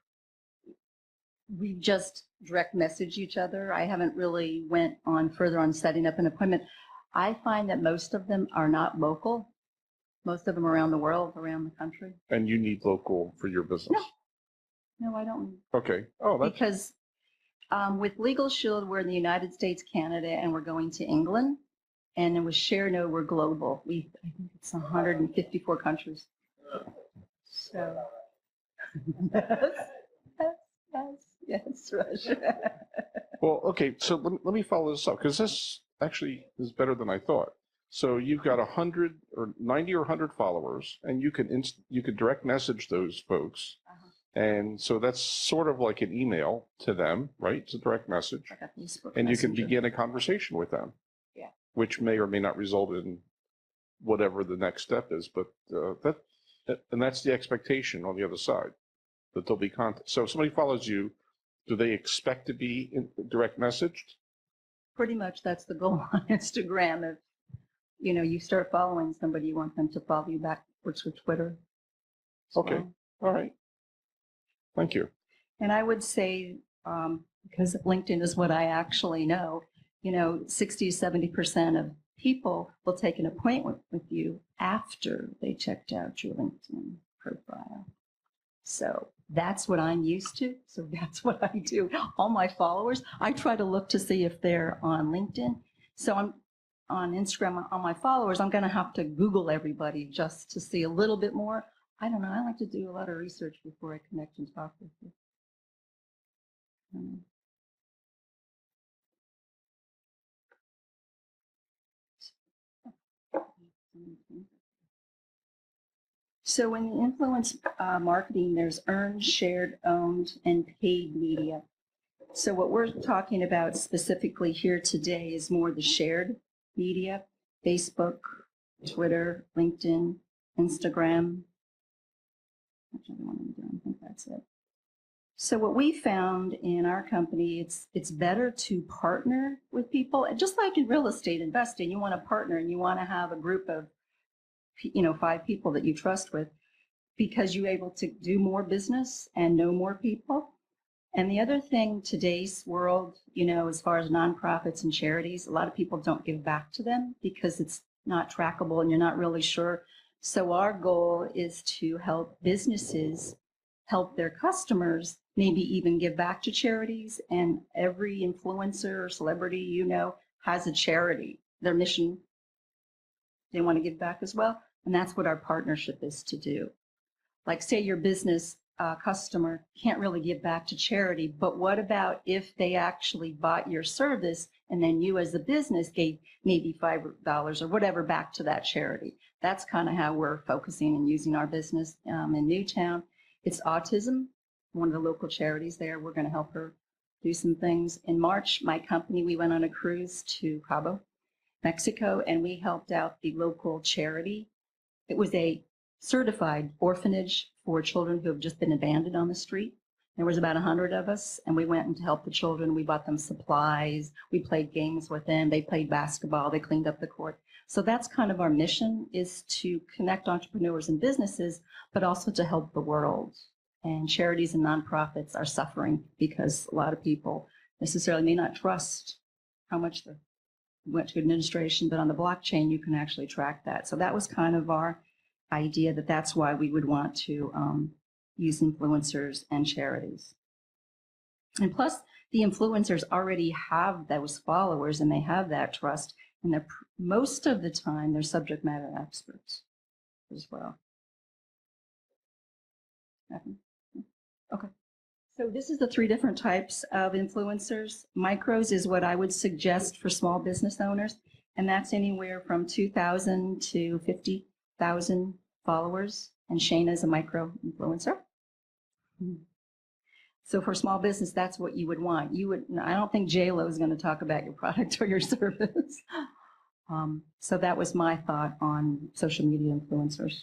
We just direct message each other. I haven't really went on further on setting up an appointment. I find that most of them are not local. Most of them around the world, around the country. And you need local for your business? No, I don't. Okay. Oh, that's Because with Legal Shield, we're in the United States, Canada, and we're going to England. And then with ShareNode, we're global. I think it's 154 countries. So, yes, Russia. well. Okay. So let me follow this up, because this actually is better than I thought. So you've got 100 or 90 or 100 followers, and you can direct message those folks. And so that's sort of like an email to them, right? It's a direct message. Like a Facebook And you can Messenger. begin a conversation with them. Yeah. Which may or may not result in whatever the next step is. But and that's the expectation on the other side, that there'll be contact. So if somebody follows you, do they expect to be direct messaged? Pretty much that's the goal on Instagram. If you start following somebody, you want them to follow you back. Works with Twitter. Okay. So, All right. Thank you. and I would say, because LinkedIn is what I actually know, 60 to 70% of people will take an appointment with you after they checked out your LinkedIn profile. So that's what I'm used to. So that's what I do. All my followers, I try to look to see if they're on LinkedIn. So I'm on Instagram, on my followers, I'm going to have to Google everybody just to see a little bit more. I don't know. I like to do a lot of research before I connect and talk with you. So in the influence marketing, there's earned, shared, owned, and paid media. So what we're talking about specifically here today is more the shared media: Facebook, Twitter, LinkedIn, Instagram. Which other one am I doing? I think that's it. So what we found in our company, it's better to partner with people. And just like in real estate investing, you want to partner and you want to have a group of 5 people that you trust with, because you're able to do more business and know more people. And the other thing, today's world, as far as nonprofits and charities, a lot of people don't give back to them because it's not trackable and you're not really sure. So our goal is to help businesses help their customers, maybe even give back to charities. And every influencer or celebrity, has a charity, their mission. They want to give back as well. And that's what our partnership is to do. Like, say your business customer can't really give back to charity, but what about if they actually bought your service and then you as a business gave maybe $5 or whatever back to that charity? That's kind of how we're focusing and using our business in Newtown. It's autism, one of the local charities there. We're going to help her do some things. In March, my company, we went on a cruise to Cabo, Mexico, and we helped out the local charity. It was a certified orphanage for children who have just been abandoned on the street. There was about 100 of us, and we went in to help the children. We bought them supplies. We played games with them. They played basketball. They cleaned up the court. So that's kind of our mission, is to connect entrepreneurs and businesses, but also to help the world. And charities and nonprofits are suffering because a lot of people necessarily may not trust how much they went to administration, but on the blockchain, you can actually track that. So that was kind of our idea, that's why we would want to use influencers and charities. And plus, the influencers already have those followers and they have that trust, and most of the time they're subject matter experts as well. Okay. So this is the 3 different types of influencers. Micros is what I would suggest for small business owners, and that's anywhere from 2,000 to 50,000 followers, and Shayna is a micro influencer. So for small business, that's what you would want. I don't think JLo is going to talk about your product or your service. So that was my thought on social media influencers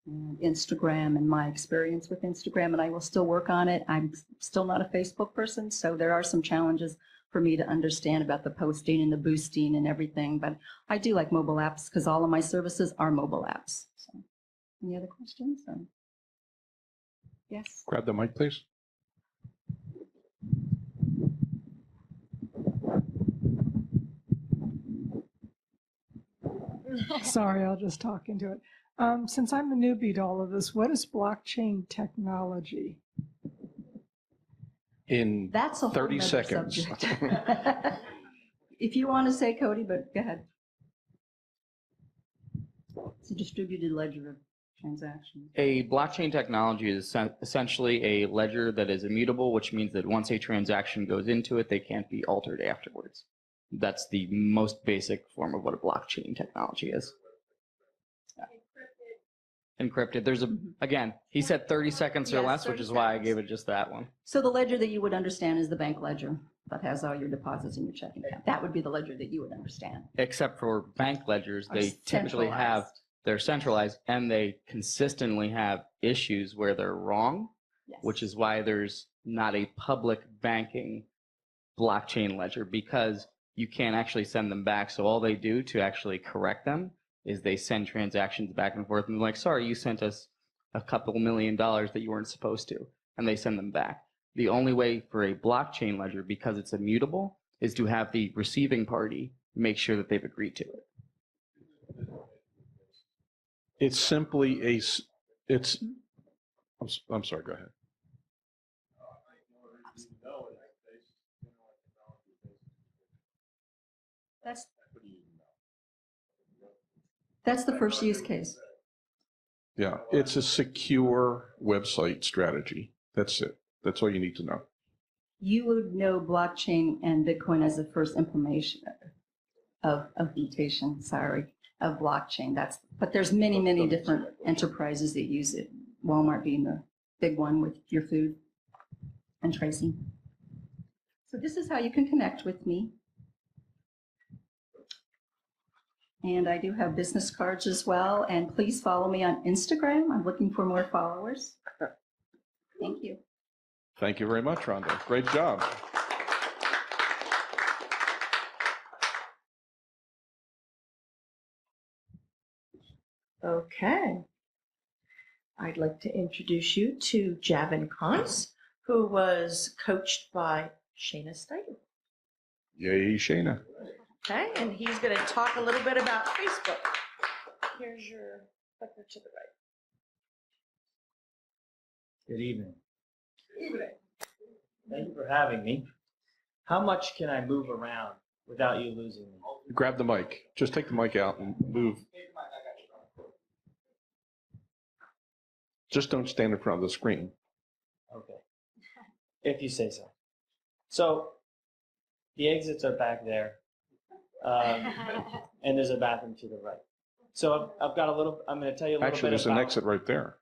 and Instagram and my experience with Instagram, and I will still work on it. I'm still not a Facebook person, so there are some challenges for me to understand about the posting and the boosting and everything, but I do like mobile apps because all of my services are mobile apps. So, any other questions? Yes? Grab the mic, please. Sorry, I'll just talk into it. Since I'm a newbie to all of this, what is blockchain technology? In That's a whole 30 nother seconds. subject. If you want to say, Cody, but go ahead. It's a distributed ledger of transactions. A blockchain technology is essentially a ledger that is immutable, which means that once a transaction goes into it, they can't be altered afterwards. That's the most basic form of what a blockchain technology is. Encrypted. There's again, he said 30 seconds or Yes, less, which 30 is why I seconds. gave it just that one. So the ledger that you would understand is the bank ledger that has all your deposits in your checking account. That would be the ledger that you would understand. Except for bank ledgers, Are they typically have, centralized. they're centralized and they consistently have issues where they're wrong, Yes. which is why there's not a public banking blockchain ledger, because you can't actually send them back. So all they do to actually correct them is they send transactions back and forth and they're like, sorry, you sent us a couple $1 million that you weren't supposed to, and they send them back. The only way for a blockchain ledger, because it's immutable, is to have the receiving party make sure that they've agreed to it. It's simply I'm sorry, go ahead. That's the first use case. Yeah, it's a secure website strategy. That's it. That's all you need to know. You would know blockchain and Bitcoin as the first implementation of blockchain. But there's many, many different enterprises that use it. Walmart being the big one with your food and Tracy. So this is how you can connect with me. And I do have business cards as well. And please follow me on Instagram. I'm looking for more followers. Thank you. Thank you very much, Rhonda. Great job. Okay. I'd like to introduce you to Javan Kontz, who was coached by Shayna Steichen. Yay, Shayna. Okay, and he's going to talk a little bit about Facebook. Here's your clicker to the right. Good evening. Thank you for having me. How much can I move around without you losing me? Grab the mic. Just take the mic out and move. Just don't stand in front of the screen. Okay. If you say so. So, the exits are back there, and there's a bathroom to the right. So I've got a little, I'm going to tell you a little Actually, bit there's about. an exit right there.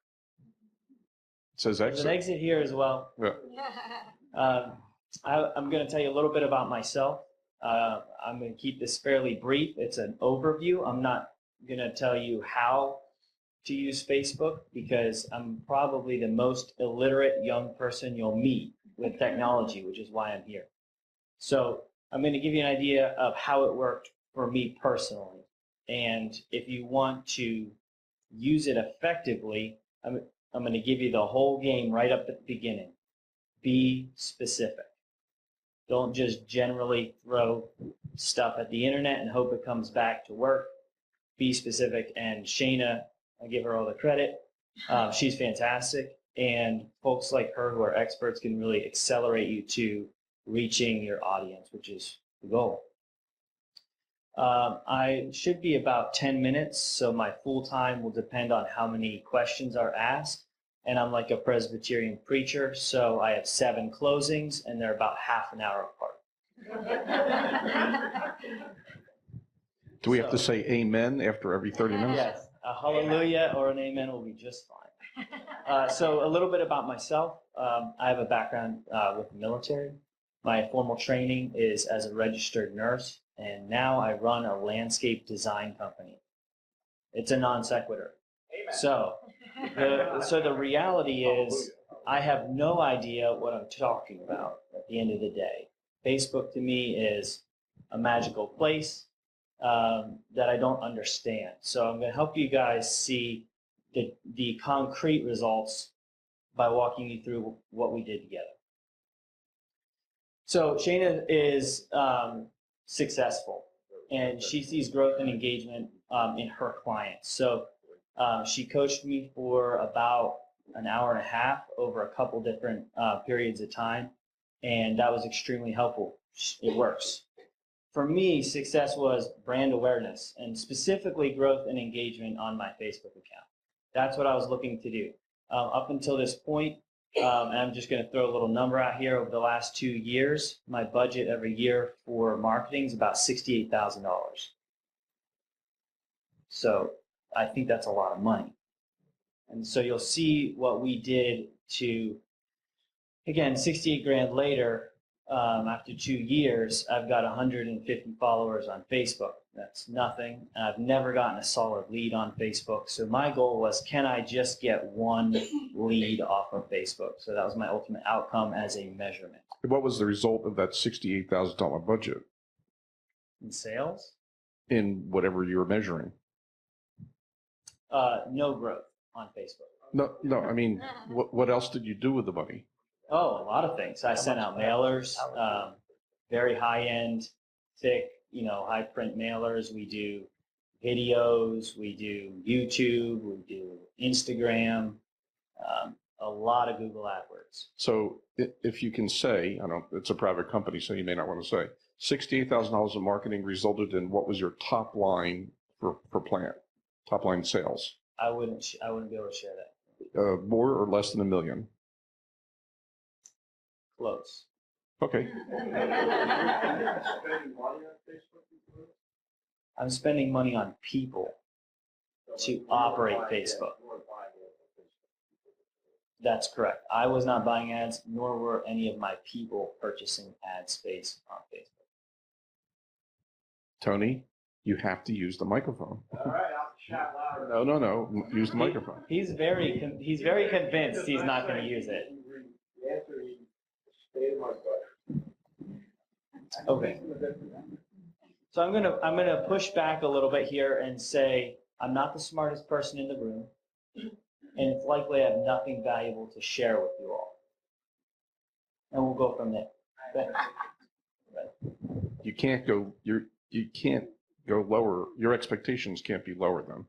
It says There's an exit. exit here as well. Yeah. I'm going to tell you a little bit about myself. I'm going to keep this fairly brief. It's an overview. I'm not going to tell you how to use Facebook because I'm probably the most illiterate young person you'll meet with technology, which is why I'm here. So I'm going to give you an idea of how it worked for me personally. And if you want to use it effectively, I'm going to give you the whole game right up at the beginning. Be specific. Don't just generally throw stuff at the internet and hope it comes back to work. Be specific. And Shayna, I give her all the credit. She's fantastic. And folks like her who are experts can really accelerate you to reaching your audience, which is the goal. I should be about 10 minutes, so my full time will depend on how many questions are asked. And I'm like a Presbyterian preacher, so I have 7 closings, and they're about half an hour apart. Do we have to say amen after every 30 minutes? Yes, a hallelujah or an amen will be just fine. So a little bit about myself. I have a background with the military. My formal training is as a registered nurse, and now I run a landscape design company. It's a non sequitur. So the reality is I have no idea what I'm talking about at the end of the day. Facebook to me is a magical place that I don't understand. So I'm going to help you guys see the concrete results by walking you through what we did together. So Shayna is successful, and she sees growth and engagement in her clients. So she coached me for about an hour and a half over a couple different periods of time, and that was extremely helpful. It works. For me, success was brand awareness, and specifically growth and engagement on my Facebook account. That's what I was looking to do. Up until this point, and I'm just going to throw a little number out here, over the last 2 years, my budget every year for marketing is about $68,000. So I think that's a lot of money. And so you'll see what we did to, again, 68 grand later, after 2 years, I've got 150 followers on Facebook. That's nothing. And I've never gotten a solid lead on Facebook. So my goal was, can I just get one lead off of Facebook? So that was my ultimate outcome as a measurement. What was the result of that $68,000 budget In sales, in whatever you were measuring? no growth on Facebook. No. I mean, what else did you do with the money? Oh, a lot of things. I sent out mailers, very high-end, thick, high print mailers. We do videos, we do YouTube, we do Instagram, a lot of Google AdWords. So if you can say, it's a private company, so you may not want to say, $68,000 in marketing resulted in what was your top line for plant, top line sales? I wouldn't be able to share that. More or less than $1 million? Close. Okay. I'm spending money on people to operate Facebook. That's correct. I was not buying ads, nor were any of my people purchasing ad space on Facebook. Tony, you have to use the microphone. All right, I'll shout louder. No. Use the microphone. He's very convinced he's not going to use it. Okay. So I'm gonna push back a little bit here and say I'm not the smartest person in the room, and it's likely I have nothing valuable to share with you all. and we'll go from there. You can't go, you can't go lower, your expectations can't be lower than.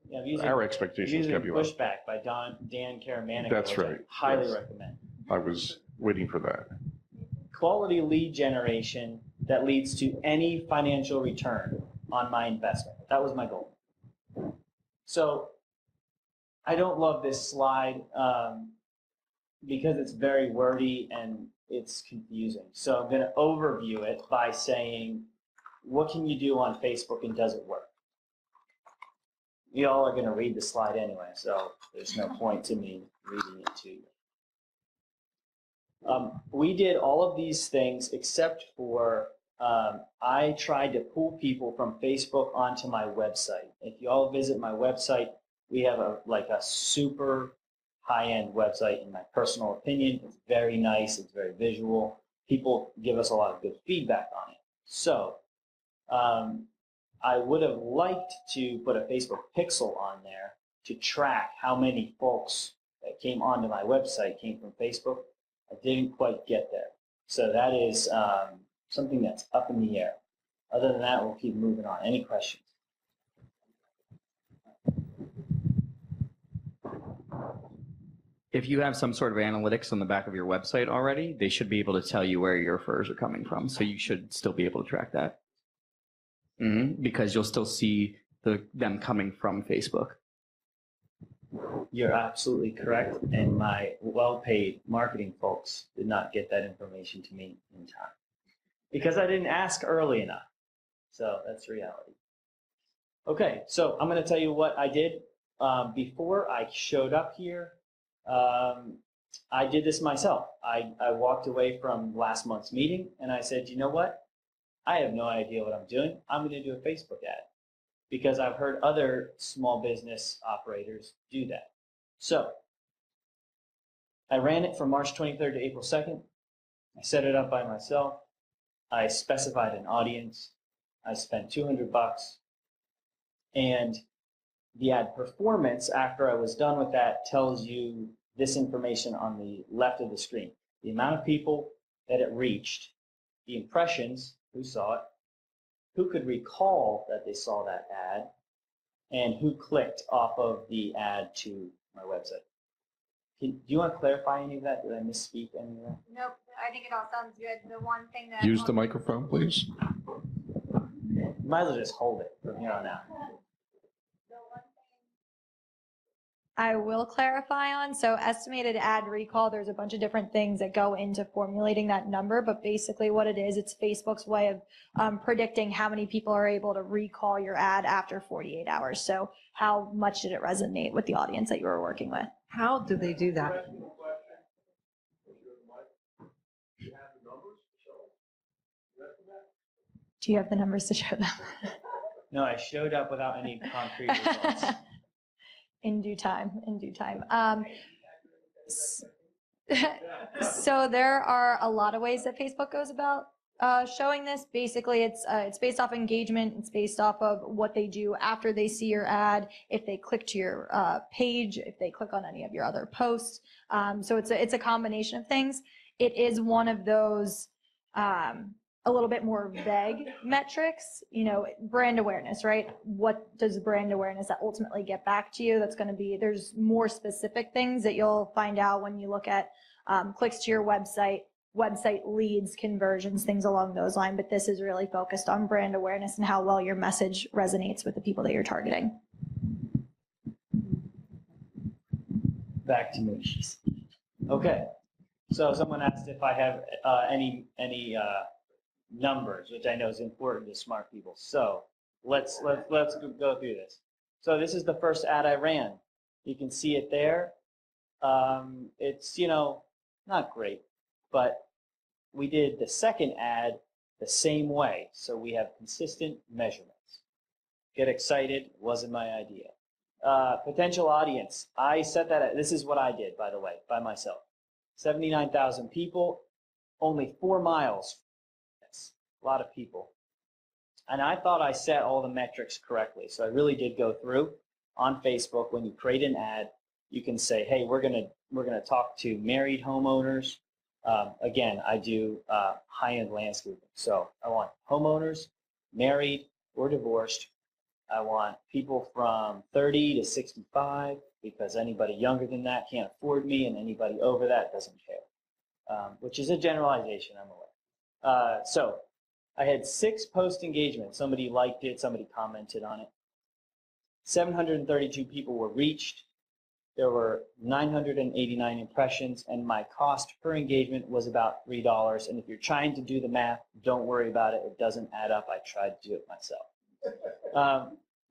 Yeah, I'm using, Our expectations using can't be lower. Pushback by Dan Karamanic. That's which I right. highly Yes. recommend. I was waiting for that. Quality lead generation that leads to any financial return on my investment. That was my goal. So I don't love this slide because it's very wordy and it's confusing. So I'm going to overview it by saying, what can you do on Facebook and does it work? You all are going to read the slide anyway, so there's no point to me reading it to you. We did all of these things except for I tried to pull people from Facebook onto my website. If you all visit my website, we have a super high-end website in my personal opinion. It's very nice. It's very visual. People give us a lot of good feedback on it. So I would have liked to put a Facebook pixel on there to track how many folks that came onto my website came from Facebook. I didn't quite get there. So that is something that's up in the air. Other than that, we'll keep moving on. Any questions? If you have some sort of analytics on the back of your website already, they should be able to tell you where your refers are coming from. So you should still be able to track that. Because you'll still see them coming from Facebook. You're absolutely correct. And my well-paid marketing folks did not get that information to me in time because I didn't ask early enough. So that's reality. Okay, so I'm going to tell you what I did before I showed up here. I did this myself. I walked away from last month's meeting and I said, you know what? I have no idea what I'm doing. I'm going to do a Facebook ad because I've heard other small business operators do that. So I ran it from March 23rd to April 2nd. I set it up by myself. I specified an audience. I spent $200. And the ad performance after I was done with that tells you this information on the left of the screen. The amount of people that it reached, the impressions, who saw it, who could recall that they saw that ad, and who clicked off of the ad to my website. Do you want to clarify any of that? Did I misspeak any of that? Nope, I think it all sounds good. The one thing that Use the microphone, please. You might as well just hold it from here on out. I will clarify on. So estimated ad recall, there's a bunch of different things that go into formulating that number, but basically what it is, it's Facebook's way of predicting how many people are able to recall your ad after 48 hours. So how much did it resonate with the audience that you were working with? How do they do that? Do you have the numbers to show them? No, I showed up without any concrete results. In due time, in due time. So there are a lot of ways that Facebook goes about showing this. Basically, it's based off engagement. It's based off of what they do after they see your ad, if they click to your page, if they click on any of your other posts. So it's a combination of things. It is one of those a little bit more vague metrics, brand awareness, right? What does brand awareness that ultimately get back to you? That's going to be, there's more specific things that you'll find out when you look at clicks to your website, website leads, conversions, things along those lines. But this is really focused on brand awareness and how well your message resonates with the people that you're targeting. Back to me. Okay. So someone asked if I have any numbers, which I know is important to smart people. So let's go through this. So this is the first ad I ran. You can see it there. It's not great, but we did the second ad the same way. So we have consistent measurements. Get excited, wasn't my idea. Potential audience. I set that at, this is what I did, by the way, by myself. 79,000 people, only 4 miles. That's a lot of people. And I thought I set all the metrics correctly. So I really did go through on Facebook. When you create an ad, you can say, hey, we're gonna talk to married homeowners, Again, I do high-end landscaping. So I want homeowners, married or divorced. I want people from 30 to 65 because anybody younger than that can't afford me, and anybody over that doesn't care, which is a generalization, I'm aware. So I had 6 post engagements. Somebody liked it, somebody commented on it. 732 people were reached. There were 989 impressions, and my cost per engagement was about $3. And if you're trying to do the math, don't worry about it. It doesn't add up. I tried to do it myself.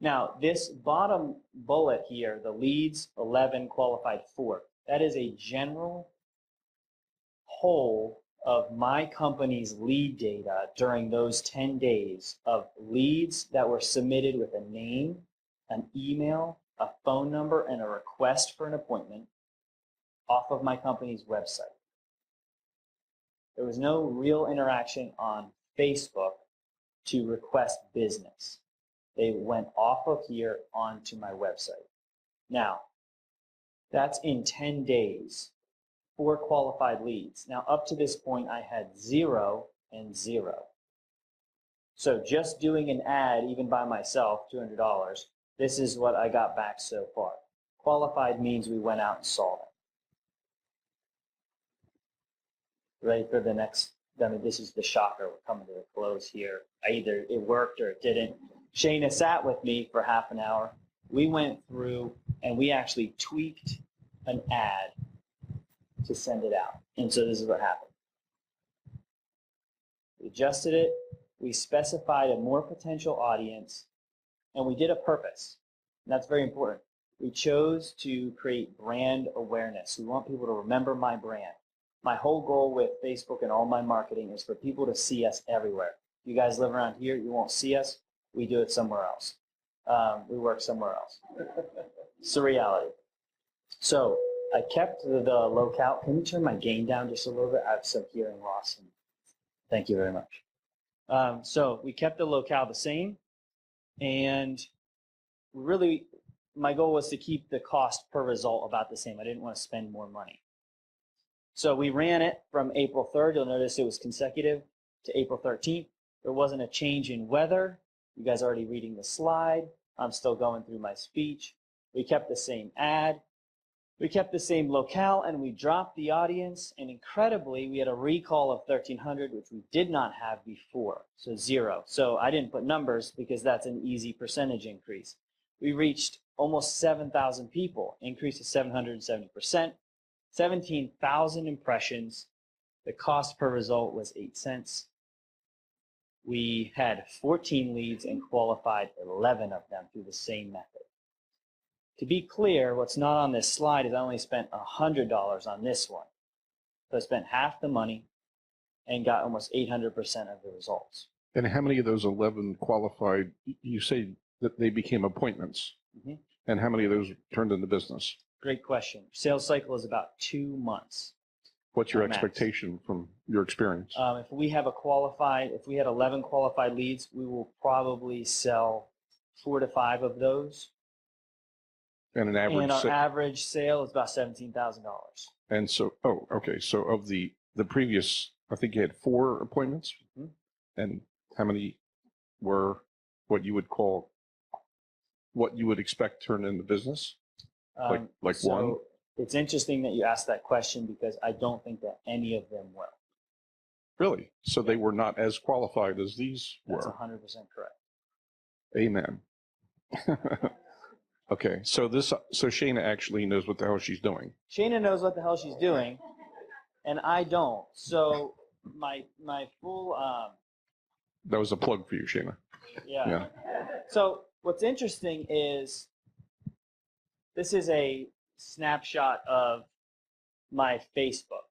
Now, this bottom bullet here, the leads, 11, qualified 4, that is a general whole of my company's lead data during those 10 days of leads that were submitted with a name, an email, a phone number, and a request for an appointment off of my company's website. There was no real interaction on Facebook to request business. They went off of here onto my website. Now, that's in 10 days, 4 qualified leads. Now, up to this point, I had 0 and 0. So just doing an ad, even by myself, $200, this is what I got back so far. Qualified means we went out and saw them. Ready for the next? I mean, this is the shocker. We're coming to a close here. Either it worked or it didn't. Shayna sat with me for half an hour. We went through and we actually tweaked an ad to send it out. And so this is what happened. We adjusted it. We specified a more potential audience, and we did a purpose. And that's very important. We chose to create brand awareness. We want people to remember my brand. My whole goal with Facebook and all my marketing is for people to see us everywhere. If you guys live around here, you won't see us. We do it somewhere else. We work somewhere else. It's the reality. So I kept the locale. Can you turn my gain down just a little bit? I have some hearing loss. And thank you very much. So we kept the locale the same. And really, my goal was to keep the cost per result about the same. I didn't want to spend more money. So we ran it from April 3rd. You'll notice it was consecutive to April 13th. There wasn't a change in weather. You guys are already reading the slide. I'm still going through my speech. We kept the same ad. We kept the same locale, and we dropped the audience. And incredibly, we had a recall of 1,300, which we did not have before, so 0. So I didn't put numbers because that's an easy percentage increase. We reached almost 7,000 people, increase of 770%, 17,000 impressions. The cost per result was 8 cents. We had 14 leads and qualified 11 of them through the same method. To be clear, what's not on this slide is I only spent $100 on this one. So I spent half the money and got almost 800% of the results. And how many of those 11 qualified, you say that they became appointments? Mm-hmm. And how many of those turned into business? Great question. Sales cycle is about 2 months. What's your Max. expectation from your experience? If we had 11 qualified leads, we will probably sell 4 to 5 of those. And an average And our average sale is about $17,000. And so, okay. So of the previous, I think you had 4 appointments. Mm-hmm. And how many were what you would expect turned into business? Like so one? It's interesting that you asked that question because I don't think that any of them will. Really? So they were not as qualified as these That's were? 100% correct. Amen. Okay, so Shayna actually knows what the hell she's doing. Shayna knows what the hell she's doing, and I don't. So my full That was a plug for you, Shayna. yeah. So what's interesting is this is a snapshot of my Facebook.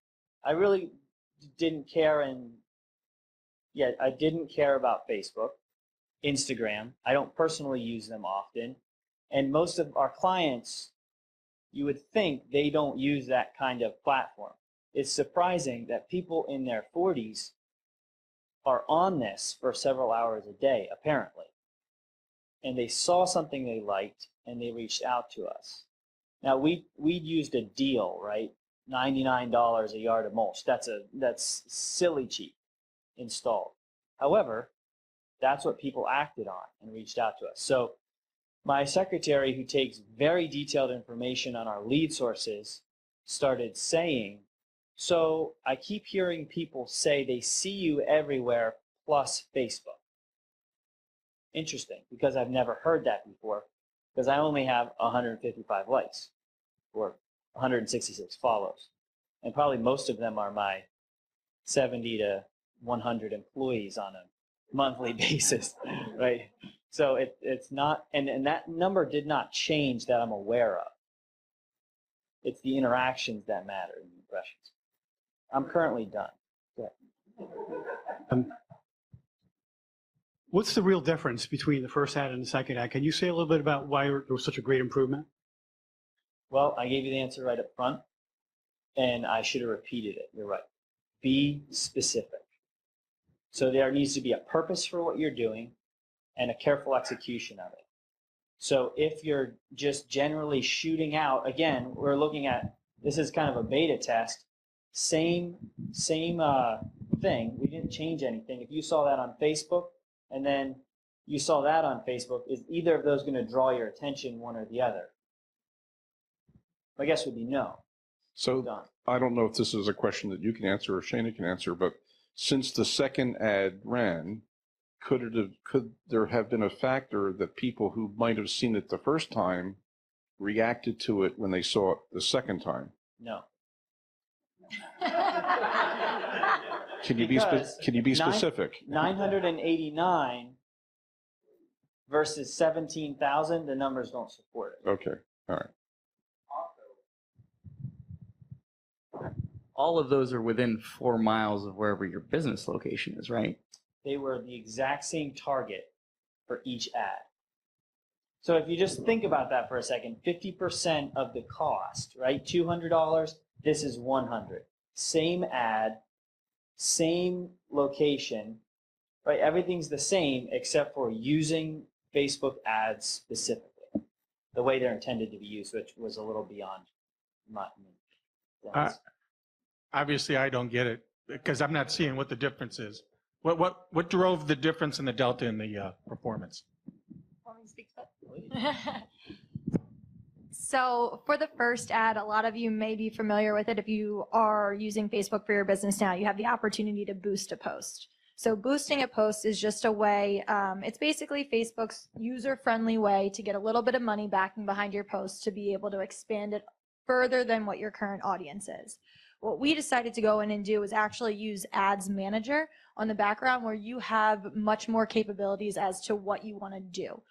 I really didn't care I didn't care about Facebook, Instagram. I don't personally use them often. And most of our clients, you would think they don't use that kind of platform. It's surprising that people in their 40s are on this for several hours a day, apparently. And they saw something they liked, and they reached out to us. Now, we used a deal, right? $99 a yard of mulch. That's silly cheap installed. However, that's what people acted on and reached out to us. So my secretary, who takes very detailed information on our lead sources, started saying, so I keep hearing people say they see you everywhere plus Facebook. Interesting, because I've never heard that before, because I only have 155 likes or 166 follows. And probably most of them are my 70 to 100 employees on a monthly basis, right? So it's not, and that number did not change that I'm aware of. It's the interactions that matter in the impressions. I'm currently done. Go ahead. What's the real difference between the first ad and the second ad? Can you say a little bit about why there was such a great improvement? Well, I gave you the answer right up front, and I should have repeated it. You're right. Be specific. So there needs to be a purpose for what you're doing and a careful execution of it. So if you're just generally shooting out, again, we're looking at, this is kind of a beta test, same thing. We didn't change anything. If you saw that on Facebook and then you saw that on Facebook, is either of those going to draw your attention, one or the other? My guess would be no. So Done. I don't know if this is a question that you can answer or Shana can answer, but since the second ad ran, could there have been a factor that people who might have seen it the first time reacted to it when they saw it the second time? No. Can you be specific? 989 versus 17,000, the numbers don't support it. Okay, all right. All of those are within 4 miles of wherever your business location is, right? They were the exact same target for each ad. So if you just think about that for a second, 50% of the cost, right? $200, this is $100. Same ad, same location, right? Everything's the same except for using Facebook ads specifically, the way they're intended to be used, which was a little beyond my. Obviously, I don't get it because I'm not seeing what the difference is. What drove the difference in the delta in the performance? Want me to speak to that? So for the first ad, a lot of you may be familiar with it. If you are using Facebook for your business now, you have the opportunity to boost a post. So boosting a post is just a way, it's basically Facebook's user-friendly way to get a little bit of money backing behind your post to be able to expand it further than what your current audience is. What we decided to go in and do is actually use Ads Manager on the background where you have much more capabilities as to what you want to do.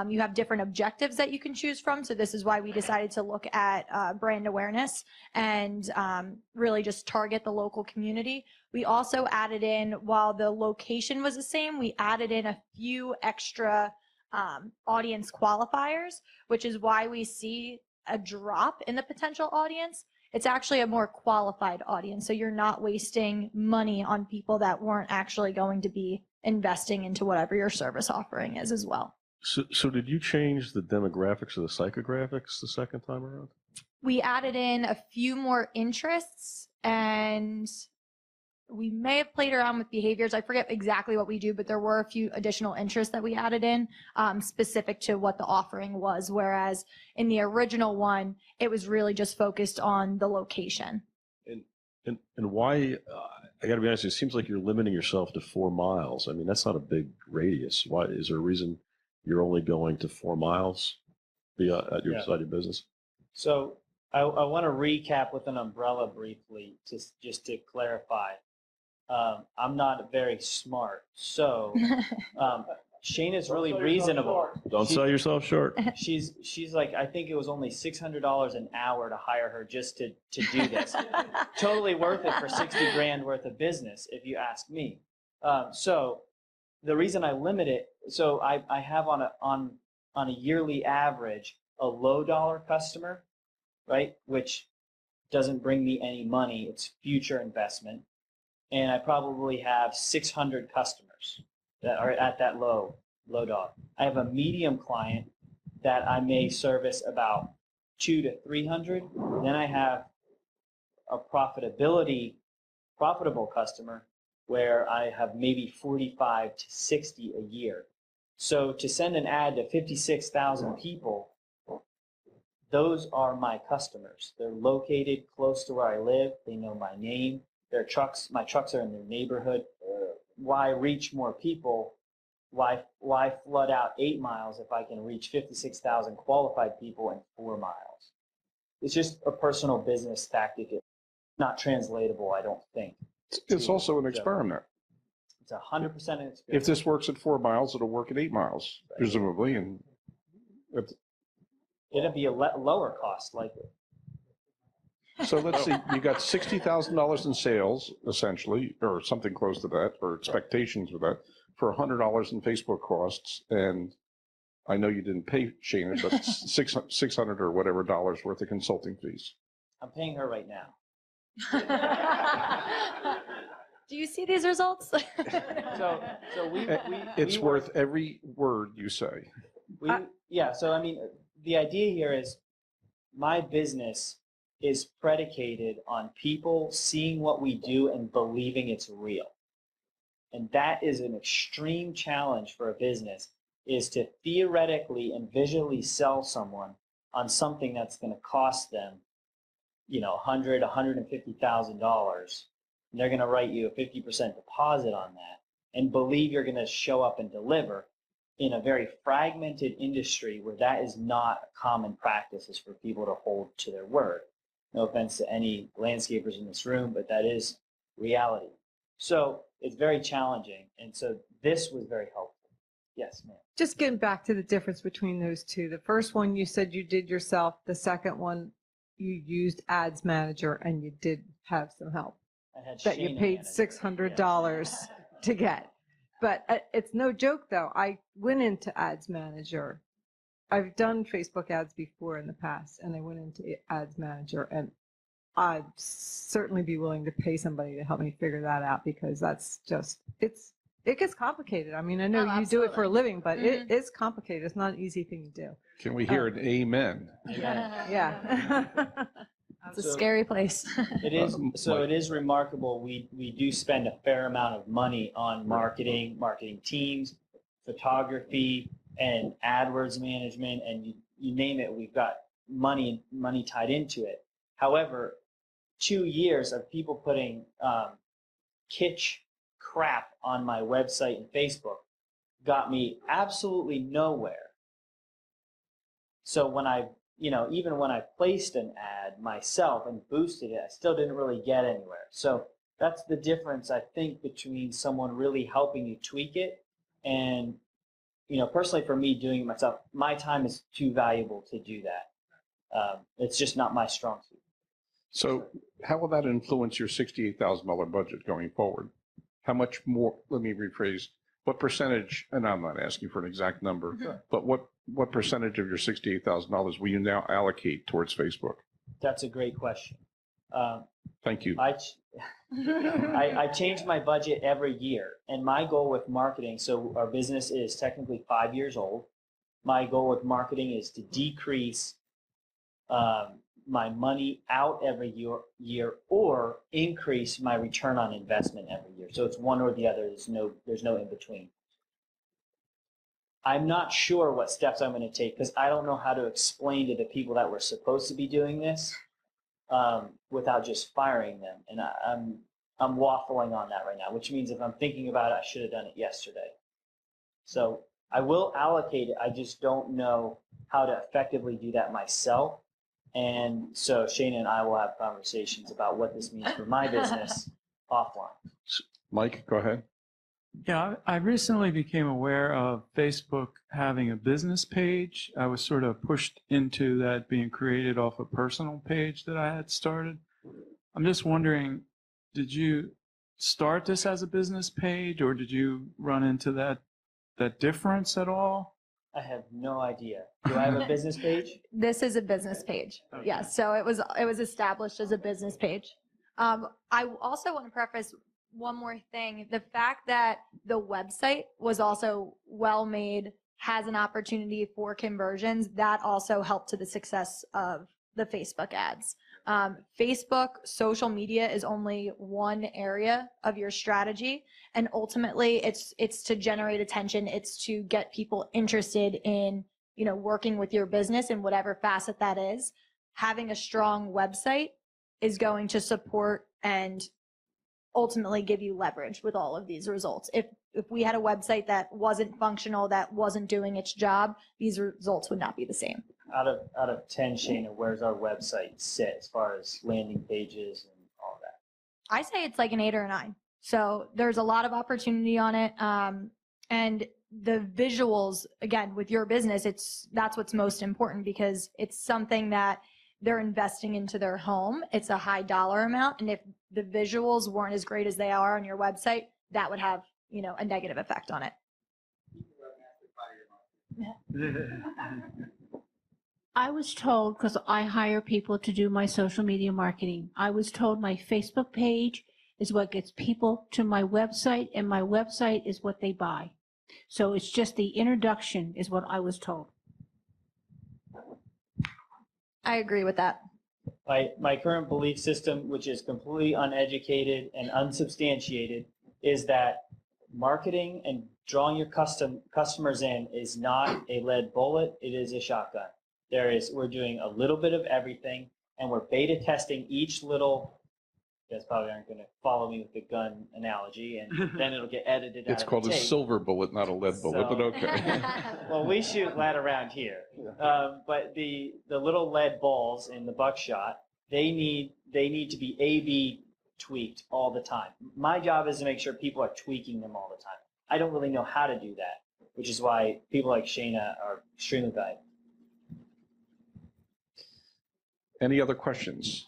You have different objectives that you can choose from. So this is why we decided to look at brand awareness and really just target the local community. We also added in, while the location was the same, we added in a few extra audience qualifiers, which is why we see a drop in the potential audience. It's actually a more qualified audience. So you're not wasting money on people that weren't actually going to be investing into whatever your service offering is as well. So did you change the demographics or the psychographics the second time around? We added in a few more interests, and we may have played around with behaviors. I forget exactly what we do, but there were a few additional interests that we added in specific to what the offering was. Whereas in the original one, it was really just focused on the location. And why, I got to be honest, it seems like you're limiting yourself to 4 miles. I mean, that's not a big radius. Why, is there a reason you're only going to 4 miles at your side of your business? So I want to recap with an umbrella briefly, just to clarify. I'm not very smart, so Shana's really reasonable. Don't sell yourself short. She's like, I think it was only $600 an hour to hire her just to do this. Totally worth it for 60 grand worth of business, if you ask me. So the reason I limit it, so I have on a yearly average a low dollar customer, right, which doesn't bring me any money. It's future investment. And I probably have 600 customers that are at that low dollar. I have a medium client that I may service about 200 to 300. Then I have a profitable customer where I have maybe 45 to 60 a year. So to send an ad to 56,000 people, those are my customers. They're located close to where I live. They know my name. My trucks are in their neighborhood. Why reach more people? Why flood out 8 miles if I can reach 56,000 qualified people in 4 miles? It's just a personal business tactic. It's not translatable, I don't think. It's also an experiment. It's 100% an experiment. If this works at 4 miles, it'll work at 8 miles, presumably, and It'll be a lower cost, likely. so let's see. You got $60,000 in sales, essentially, or something close to that, or expectations of that, for $100 in Facebook costs, and I know you didn't pay Shana, but 600 or whatever dollars worth of consulting fees. I'm paying her right now. Do you see these results? So It's we worth every word you say. Yeah, so I mean, the idea here is my business is predicated on people seeing what we do and believing it's real. And that is an extreme challenge for a business, is to theoretically and visually sell someone on something that's going to cost them, $100,000, $150,000. And they're going to write you a 50% deposit on that and believe you're going to show up and deliver in a very fragmented industry where that is not a common practice, is for people to hold to their word. No offense to any landscapers in this room, but that is reality. So it's very challenging. And so this was very helpful. Yes, ma'am. Just getting back to the difference between those two. The first one you said you did yourself. The second one you used Ads Manager and you did have some help that you paid $600 to get. But it's no joke, though. I went into Ads Manager. I've done Facebook ads before in the past, and I went into Ads Manager, and I'd certainly be willing to pay somebody to help me figure that out, because that's just, it gets complicated. I mean, I know you do it for a living, but it is complicated. It's not an easy thing to do. Can we hear an amen? Yeah. It's a scary place. It is. So it is remarkable. We do spend a fair amount of money on marketing teams, photography, and AdWords management, and you name it. We've got money tied into it. However, 2 years of people putting kitsch crap on my website and Facebook got me absolutely nowhere. So when even when I placed an ad myself and boosted it, I still didn't really get anywhere. So that's the difference, I think, between someone really helping you tweak it and, personally for me doing it myself, my time is too valuable to do that. It's just not my strong suit. So how will that influence your $68,000 budget going forward? How much more, let me rephrase, what percentage, and I'm not asking for an exact number, but what percentage of your $68,000 will you now allocate towards Facebook? That's a great question. Thank you. I change my budget every year, and my goal with marketing, so our business is technically 5 years old. My goal with marketing is to decrease my money out every year or increase my return on investment every year. So it's one or the other. There's no in between. I'm not sure what steps I'm going to take because I don't know how to explain to the people that were supposed to be doing this without just firing them. And I'm waffling on that right now, which means if I'm thinking about it, I should have done it yesterday. So I will allocate it. I just don't know how to effectively do that myself. And so Shana and I will have conversations about what this means for my business offline. Mike, go ahead. Yeah, I recently became aware of Facebook having a business page. I was sort of pushed into that being created off a personal page that I had started. I'm just wondering, did you start this as a business page, or did you run into that difference at all? I have no idea. Do I have a business page? This is a business page. Okay. Yeah, so it was established as a business page. I also want to preface one more thing. The fact that the website was also well made, has an opportunity for conversions, that also helped to the success of the Facebook ads. Facebook, social media is only one area of your strategy. And ultimately it's to generate attention. It's to get people interested in, working with your business in whatever facet that is. Having a strong website is going to support and ultimately give you leverage with all of these results. If we had a website that wasn't functional, that wasn't doing its job, these results would not be the same. Out of 10, Shayna, where's our website sit as far as landing pages and all that? I say it's like an 8 or a 9. So there's a lot of opportunity on it. And the visuals, again, with your business, that's what's most important, because it's something that they're investing into their home. It's a high dollar amount. And if the visuals weren't as great as they are on your website, that would have, a negative effect on it. I was told, because I hire people to do my social media marketing, I was told my Facebook page is what gets people to my website, and my website is what they buy. So it's just the introduction is what I was told. I agree with that. My current belief system, which is completely uneducated and unsubstantiated, is that marketing and drawing your customers in is not a lead bullet, it is a shotgun. We're doing a little bit of everything, and we're beta testing each little. You guys probably aren't going to follow me with the gun analogy, and then it'll get edited out. It's called a silver bullet, not a lead bullet, but okay. Well, we shoot lead around here, but the little lead balls in the buckshot, they need to be A/B tweaked all the time. My job is to make sure people are tweaking them all the time. I don't really know how to do that, which is why people like Shayna are extremely valuable. Any other questions?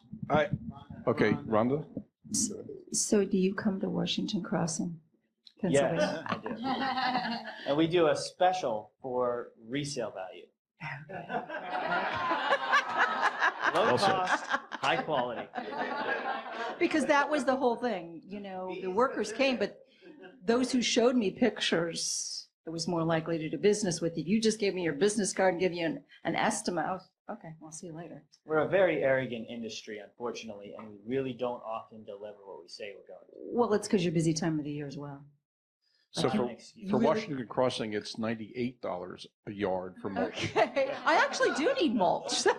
Okay, Rhonda? So do you come to Washington Crossing, Pennsylvania? Yes, I do. And we do a special for resale value. Low cost, high quality. Because that was the whole thing, the workers came, but those who showed me pictures, it was more likely to do business with you. You just gave me your business card and give you an estimate. I was, okay, I'll see you later. We're a very arrogant industry, unfortunately, and we really don't often deliver what we say we're going to. Well, it's because you're busy time of the year as well. So for Washington Crossing, it's $98 a yard for mulch. Okay. I actually do need mulch. So.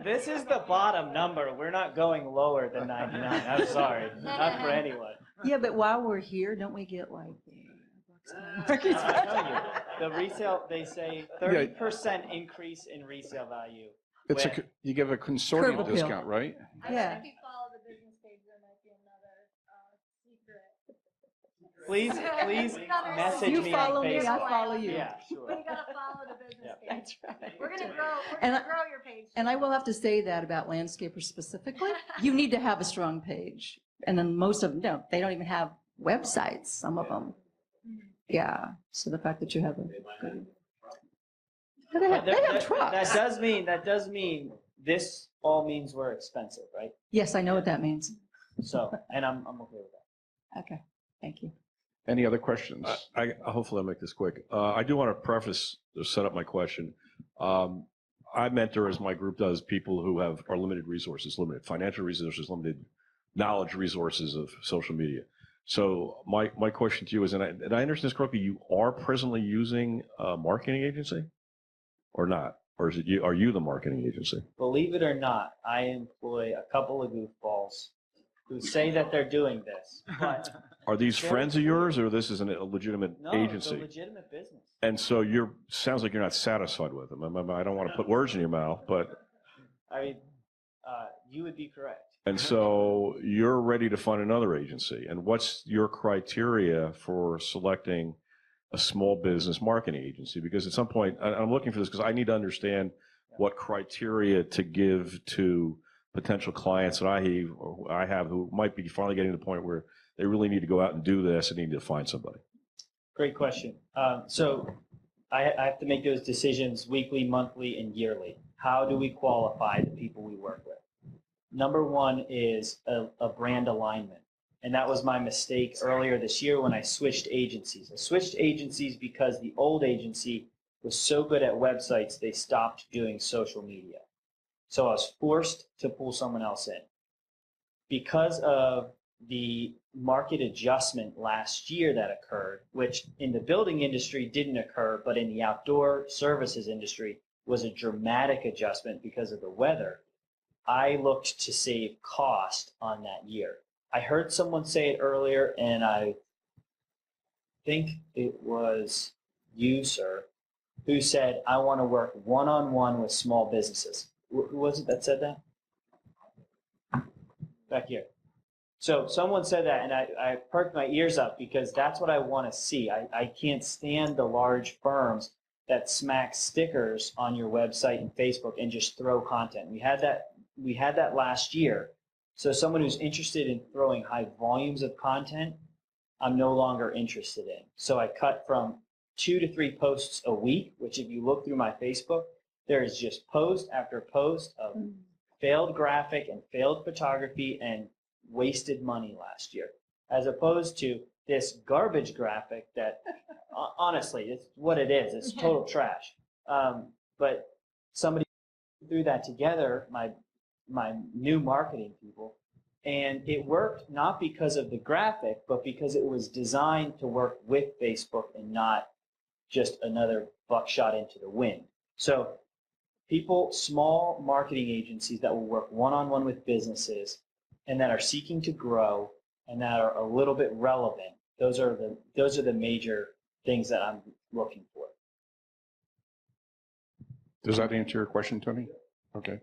This is the bottom number. We're not going lower than 99. I'm sorry. Not for anyone. Yeah, but while we're here, don't we get like I tell you, the resale, they say 30% increase in resale value. It's you give a consortium discount, right? Yeah. If you follow the business page, there might be another secret. Please message you me follow on me, Facebook. I follow you. Yeah, sure. You gotta follow the business page. That's right. We're gonna grow your page. And I will have to say that about landscapers specifically. You need to have a strong page. And then most of them don't. They don't even have websites, some of them. Yeah. So the fact that you have a good... They have trucks. That does mean this all means we're expensive, right? Yes, I know what that means. So, and I'm okay with that. Okay. Thank you. Any other questions? Hopefully I'll make this quick. I do want to preface to set up my question. I mentor, as my group does, people who are limited resources, limited financial resources, limited knowledge resources of social media. So my question to you is, and I understand this correctly, you are presently using a marketing agency or not? Or is it you? Are you the marketing agency? Believe it or not, I employ a couple of goofballs who say that they're doing this. But are these friends of yours, or this is a legitimate agency? No, it's a legitimate business. And so sounds like you're not satisfied with them. I don't want to put words in your mouth, but I mean, you would be correct. And so you're ready to find another agency. And what's your criteria for selecting a small business marketing agency? Because at some point, I'm looking for this because I need to understand what criteria to give to potential clients that I have who might be finally getting to the point where they really need to go out and do this and need to find somebody. Great question. So I have to make those decisions weekly, monthly, and yearly. How do we qualify the people we work with? Number one is a brand alignment. And that was my mistake earlier this year when I switched agencies. I switched agencies because the old agency was so good at websites, they stopped doing social media. So I was forced to pull someone else in. Because of the market adjustment last year that occurred, which in the building industry didn't occur, but in the outdoor services industry was a dramatic adjustment because of the weather, I looked to save cost on that year. I heard someone say it earlier, and I think it was you, sir, who said, I want to work one-on-one with small businesses. Who was it that said that? Back here. So someone said that, and I perked my ears up because that's what I want to see. I can't stand the large firms that smack stickers on your website and Facebook and just throw content. We had that last year. So someone who's interested in throwing high volumes of content, I'm no longer interested in. So I cut from 2 to 3 posts a week, which if you look through my Facebook, there is just post after post of failed graphic and failed photography and wasted money last year, as opposed to this garbage graphic that honestly, it's what it is. It's total trash. But somebody threw that together, my new marketing people, and it worked not because of the graphic, but because it was designed to work with Facebook and not just another buckshot into the wind. So people, small marketing agencies that will work one-on-one with businesses and that are seeking to grow and that are a little bit relevant, those are the major things that I'm looking for. Does that answer your question, Tony? Okay.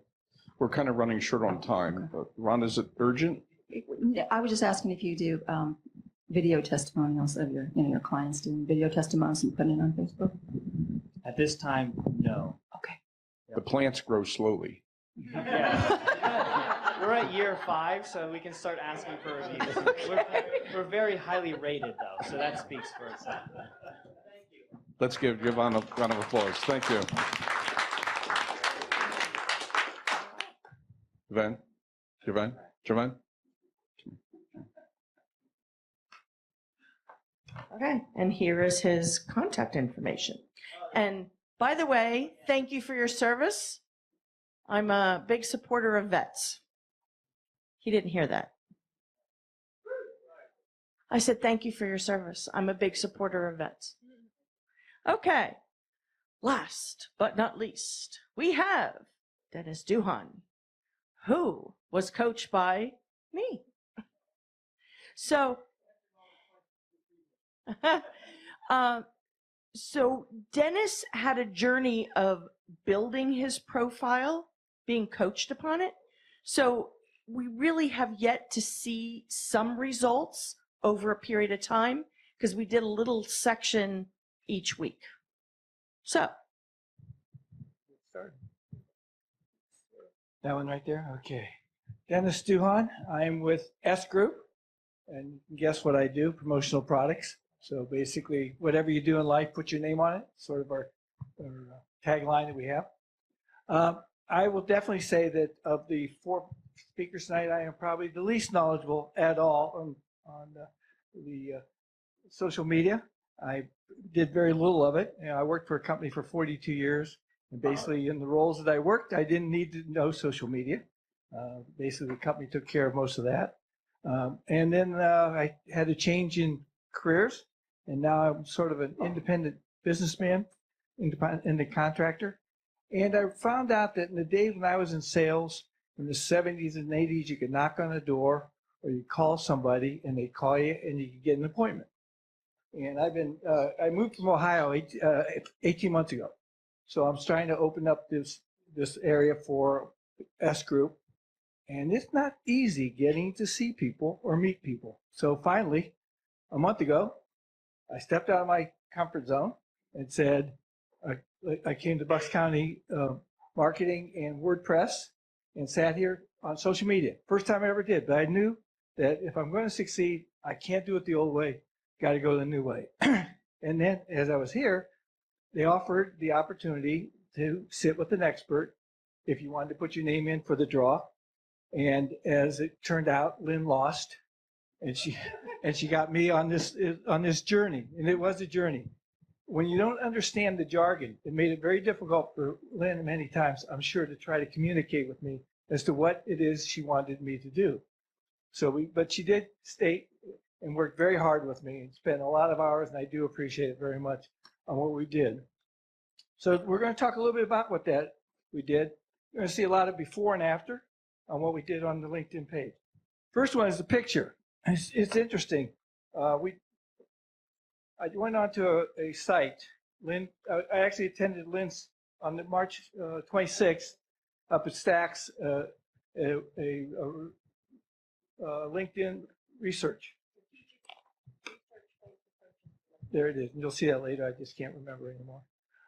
We're kind of running short on time, but Ron, is it urgent? I was just asking if you do video testimonials of your clients doing video testimonials and putting it on Facebook. At this time, no. Okay. The plants grow slowly. Yeah. We're at year 5, so we can start asking for reviews. We're very highly rated, though, so that speaks for itself. Let's give Javan a round of applause. Thank you. Javan? Okay, and here is his contact information. And by the way, thank you for your service. I'm a big supporter of vets. He didn't hear that. I said, thank you for your service. I'm a big supporter of vets. Okay, last but not least, we have Dennis Duhon, who was coached by me. So, so Dennis had a journey of building his profile, being coached upon it. So we really have yet to see some results over a period of time because we did a little section each week. So. That one right there? Okay. Dennis Duhon. I'm with S Group. And guess what I do? Promotional products. So basically, whatever you do in life, put your name on it. Sort of our tagline that we have. I will definitely say that of the 4 speakers tonight, I am probably the least knowledgeable at all on the social media. I did very little of it. I worked for a company for 42 years. And basically, in the roles that I worked, I didn't need to know social media. Basically, the company took care of most of that. And then I had a change in careers, and now I'm sort of an independent businessman, independent contractor. And I found out that in the days when I was in sales, in the 70s and 80s, you could knock on a door or you call somebody and they call you and you could get an appointment. And I moved from Ohio 18 months ago. So I'm trying to open up this area for S Group. And it's not easy getting to see people or meet people. So finally, a month ago, I stepped out of my comfort zone and said, I came to Bucks County Marketing and WordPress and sat here on social media. First time I ever did, but I knew that if I'm going to succeed, I can't do it the old way. Got to go the new way. And then as I was here, they offered the opportunity to sit with an expert if you wanted to put your name in for the draw. And as it turned out, Lynne lost, and she got me on this journey, and it was a journey. when you don't understand the jargon, it made it very difficult for Lynn many times, I'm sure, to try to communicate with me as to what it is she wanted me to do. But she did state and worked very hard with me and spent a lot of hours, and I do appreciate it very much on what we did. So we're going to talk a little bit about what that we did. You're going to see a lot of before and after on what we did on the LinkedIn page. First one is the picture. It's interesting. I went onto a site. Lynn, I actually attended Lynn's on the March 26th up at Stacks, LinkedIn research. There it is. And you'll see that later. I just can't remember anymore.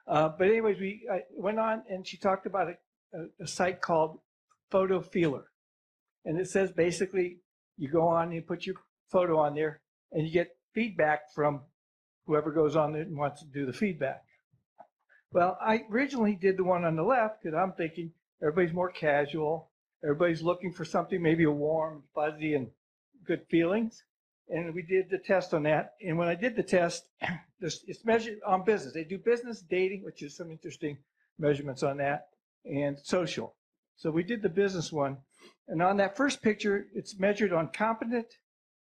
But anyways, I went on and she talked about a site called Photo Feeler. And it says basically you go on, you put your photo on there, and you get feedback from whoever goes on there and wants to do the feedback. Well, I originally did the one on the left because I'm thinking everybody's more casual. Everybody's looking for something, maybe a warm, fuzzy, and good feelings. And we did the test on that. And when I did the test, it's measured on business. They do business, dating, which is some interesting measurements on that, and social. So we did the business one. And on that first picture, it's measured on competent,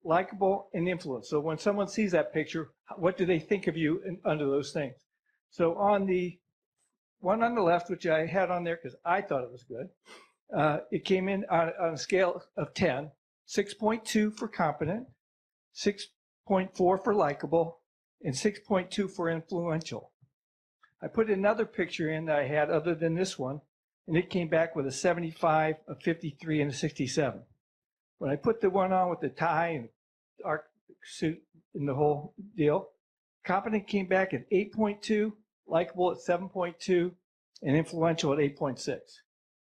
likable, and influence. So when someone sees that picture, what do they think of you under those things? So on the one on the left, which I had on there because I thought it was good, it came in on a scale of 10, 6.2 for competent, 6.4 for likable, and 6.2 for influential. I put another picture in that I had other than this one, and it came back with a 75, a 53, and a 67. When I put the one on with the tie and dark suit and the whole deal, competent came back at 8.2, likable at 7.2, and influential at 8.6.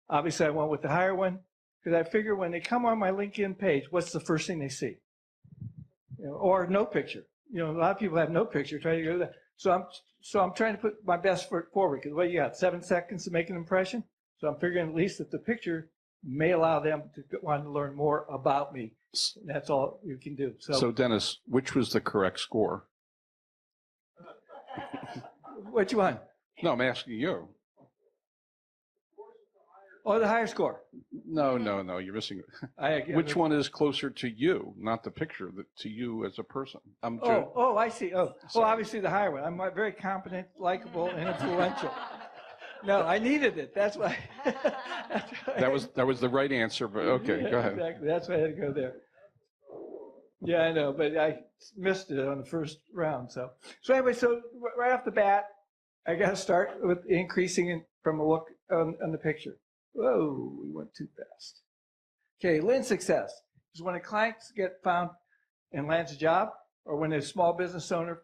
Obviously, I went with the higher one because I figure when they come on my LinkedIn page, what's the first thing they see? Or no picture. A lot of people have no picture. Try to go that. So I'm trying to put my best foot forward because what you got, 7 seconds to make an impression. So I'm figuring at least that the picture may allow them to want to learn more about me. That's all you can do. So Dennis, which was the correct score? Which one? No, I'm asking you. Oh, the higher score. No, you're missing it. Which one is closer to you, not the picture, to you as a person? I see. Obviously the higher one. I'm very competent, likable, and influential. No, I needed it. That's why. That was the right answer, but okay, go ahead. Exactly. That's why I had to go there. Yeah, I know, but I missed it on the first round. So anyway, right off the bat, I got to start with increasing it from a look on the picture. Whoa, we went too fast. Okay, Lynn success is when a client gets found and lands a job, or when a small business owner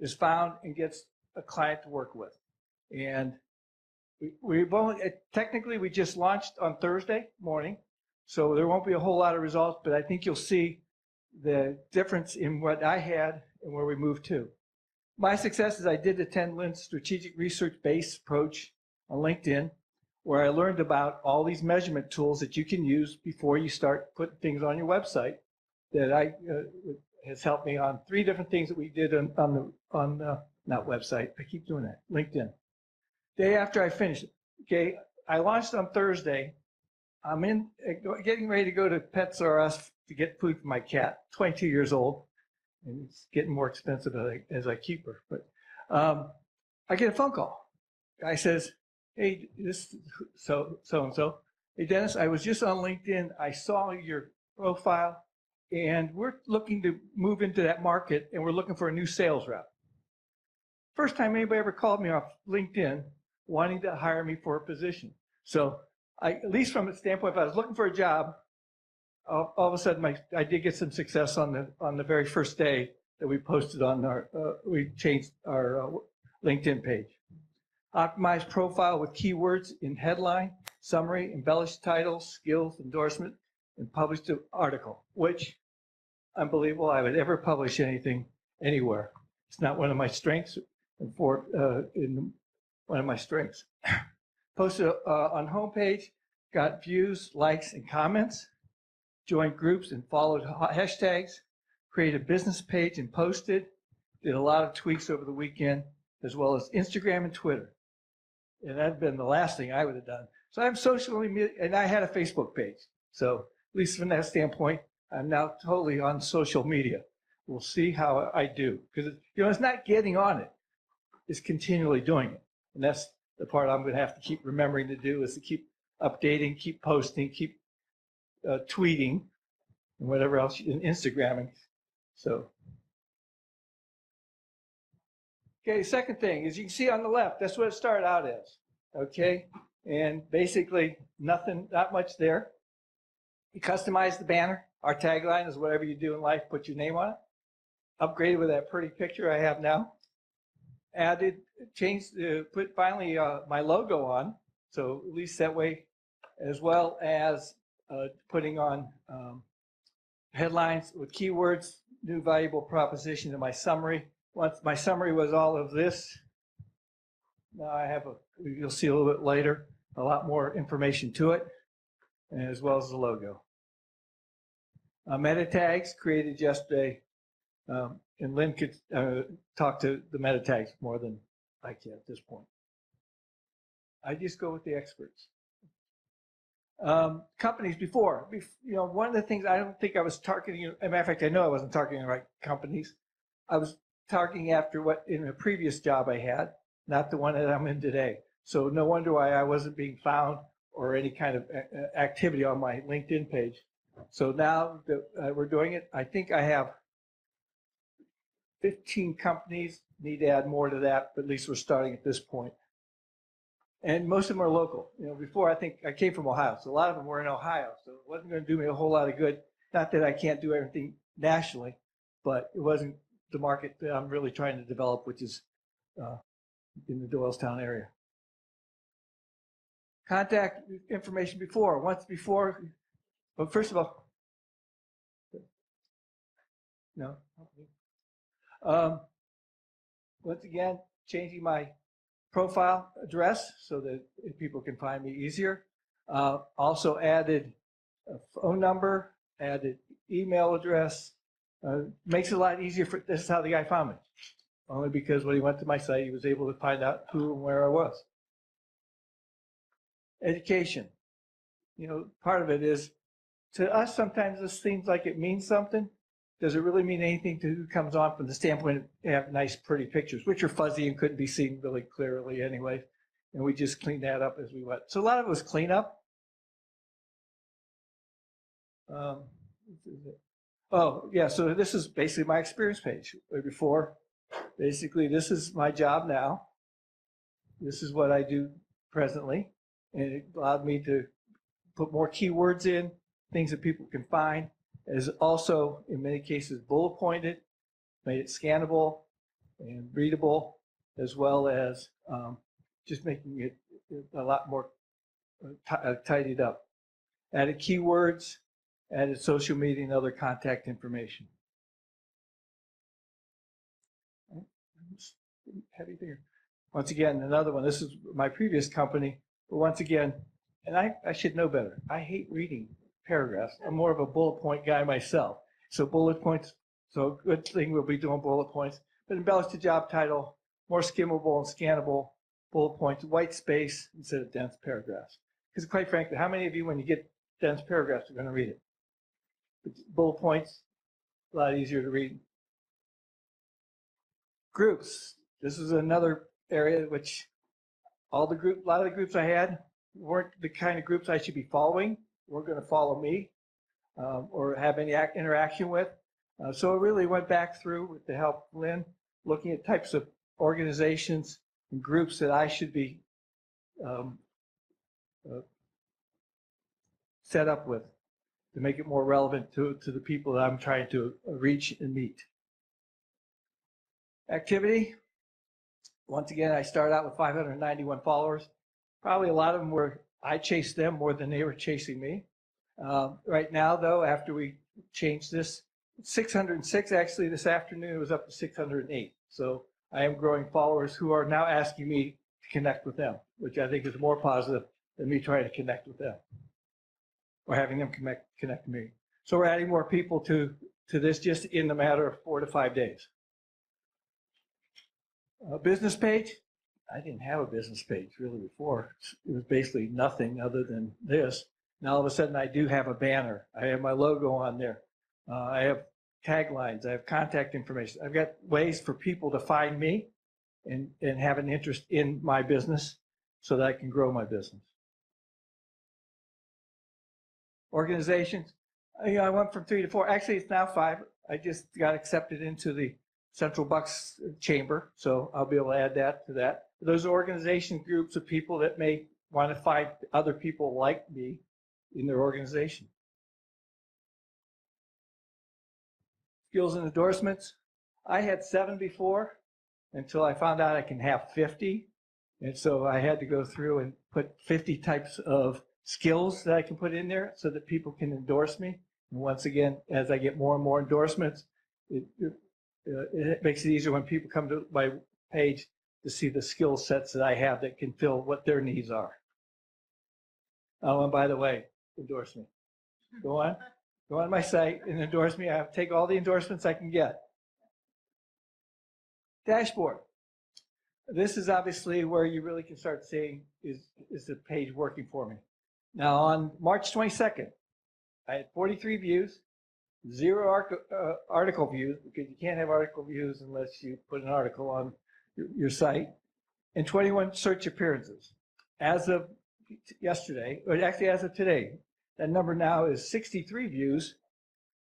is found and gets a client to work with. And technically we just launched on Thursday morning, so there won't be a whole lot of results, but I think you'll see the difference in what I had and where we moved to. My success is I did attend Lynn's strategic research-based approach on LinkedIn, where I learned about all these measurement tools that you can use before you start putting things on your website. That has helped me on 3 different things that we did on not website. I keep doing that. LinkedIn. Day after I finished, okay, I launched on Thursday. I'm getting ready to go to Pets R Us to get food for my cat, 22 years old, and it's getting more expensive as I keep her. But I get a phone call. Guy says, "Hey, this so-and-so. Hey, Dennis, I was just on LinkedIn. I saw your profile, and we're looking to move into that market, and we're looking for a new sales rep." First time anybody ever called me off LinkedIn wanting to hire me for a position. So at least from a standpoint, if I was looking for a job, all of a sudden I did get some success on the very first day that we posted on we changed our LinkedIn page. Optimized profile with keywords in headline, summary, embellished titles, skills, endorsement, and published an article, which unbelievable I would ever publish anything anywhere. It's not one of my strengths, one of my strengths. Posted on homepage, got views, likes, and comments, joined groups and followed hashtags, created a business page and posted, did a lot of tweaks over the weekend, as well as Instagram and Twitter. And that'd been the last thing I would have done. So I'm socially, and I had a Facebook page. So at least from that standpoint, I'm now totally on social media. We'll see how I do. Because, it's not getting on it. It's continually doing it. And that's the part I'm going to have to keep remembering to do, is to keep updating, keep posting, keep tweeting, and whatever else, and Instagramming. So, okay, second thing, as you can see on the left, that's what it started out as, okay? And basically, not much there. You customize the banner. Our tagline is whatever you do in life, put your name on it. Upgraded with that pretty picture I have now. Put finally my logo on, so at least that way, as well as putting on headlines with keywords, new valuable proposition in my summary. Once my summary was all of this, now I have you'll see a little bit later, a lot more information to it, as well as the logo. Meta tags created yesterday, and Lynne could talk to the meta tags more than I can at this point. I just go with the experts. Companies before, one of the things I don't think I was targeting, as a matter of fact, I know I wasn't targeting the right companies. I was targeting after what in a previous job I had, not the one that I'm in today. So no wonder why I wasn't being found or any kind of activity on my LinkedIn page. So now that we're doing it, I think I have 15 companies. Need to add more to that, but at least we're starting at this point. And most of them are local. Before I think I came from Ohio, so a lot of them were in Ohio, so it wasn't going to do me a whole lot of good. Not that I can't do everything nationally, but it wasn't the market that I'm really trying to develop, which is in the Doylestown area. Contact information before, well, first of all, no. Once again, changing my profile address so that people can find me easier. Also added a phone number, added email address. Makes it a lot easier. This is how the guy found me. Only because when he went to my site, he was able to find out who and where I was. Education. Part of it is, to us, sometimes this seems like it means something. Does it really mean anything to who comes on from the standpoint of have nice, pretty pictures, which are fuzzy and couldn't be seen really clearly anyway. And we just cleaned that up as we went. So a lot of it was cleanup. Oh, yeah, so this is basically my experience page. Before, basically, this is my job now. This is what I do presently. And it allowed me to put more keywords in, things that people can find. Is also, in many cases, bullet pointed, made it scannable and readable, as well as just making it a lot more tidied up. Added keywords, added social media and other contact information. Heavy there. Once again, another one. This is my previous company, but once again, and I should know better. I hate reading paragraphs. I'm more of a bullet point guy myself. So bullet points, so good thing we'll be doing bullet points, but embellish the job title, more skimmable and scannable bullet points, white space instead of dense paragraphs. Because quite frankly, how many of you, when you get dense paragraphs, are going to read it? But bullet points, a lot easier to read. Groups. This is another area which a lot of the groups I had weren't the kind of groups I should be following. Weren't going to follow me or have any interaction with. So I really went back through with the help of Lynne, looking at types of organizations and groups that I should be set up with to make it more relevant to the people that I'm trying to reach and meet. Activity. Once again, I started out with 591 followers. Probably a lot of them were, I chased them more than they were chasing me. Right now, though, after we changed this, 606 actually this afternoon, it was up to 608. So I am growing followers who are now asking me to connect with them, which I think is more positive than me trying to connect with them or having them connect to me. So we're adding more people to this just in the matter of 4 to 5 days. A business page? I didn't have a business page really before. It was basically nothing other than this. Now all of a sudden I do have a banner. I have my logo on there. I have taglines. I have contact information. I've got ways for people to find me and have an interest in my business so that I can grow my business. Organizations. I went from 3 to 4. Actually, it's now 5. I just got accepted into the Central Bucks Chamber, so I'll be able to add that to that. Those are organization groups of people that may want to find other people like me in their organization. Skills and endorsements. I had 7 before until I found out I can have 50. And so I had to go through and put 50 types of skills that I can put in there so that people can endorse me. And once again, as I get more and more endorsements, it makes it easier when people come to my page to see the skill sets that I have that can fill what their needs are. Oh, and by the way, endorse me. Go on my site and endorse me. I have to take all the endorsements I can get. Dashboard. This is obviously where you really can start seeing is the page working for me. Now on March 22nd, I had 43 views, 0 article views, because you can't have article views unless you put an article on your site, and 21 search appearances. As of yesterday, or actually as of today, that number now is 63 views,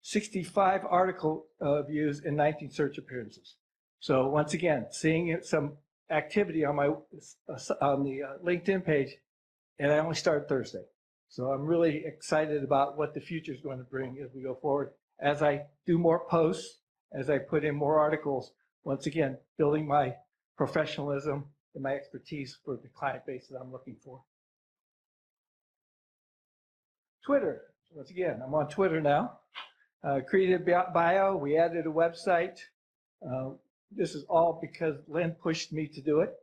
65 article views, and 19 search appearances. So once again, seeing some activity on the LinkedIn page, and I only started Thursday. So I'm really excited about what the future is going to bring as we go forward. As I do more posts, as I put in more articles, once again, building my professionalism and my expertise for the client base that I'm looking for. Twitter. Once again, I'm on Twitter now. Created bio. We added a website. This is all because Lynne pushed me to do it,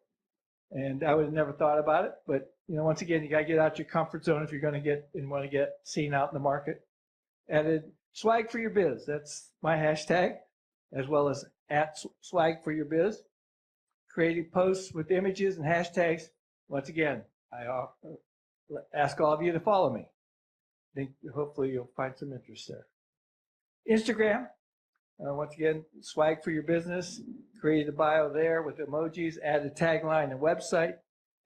and I would have never thought about it. But once again, you got to get out your comfort zone if you're going to want to get seen out in the market. Added swag for your biz. That's my hashtag, as well as @swag for your biz. Creating posts with images and hashtags. Once again, I ask all of you to follow me. I think hopefully you'll find some interest there. Instagram. Once again, swag for your business. Created a bio there with emojis, added tagline and website,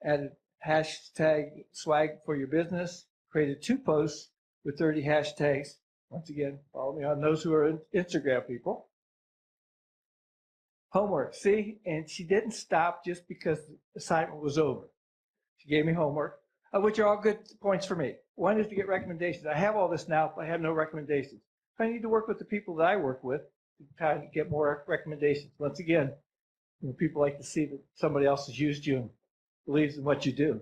added hashtag swag for your business, created 2 posts with 30 hashtags. Once again, follow me on those who are Instagram people. Homework, see, and she didn't stop just because the assignment was over. She gave me homework, which are all good points for me. One is to get recommendations. I have all this now, but I have no recommendations. I need to work with the people that I work with to try to get more recommendations. Once again, people like to see that somebody else has used you and believes in what you do.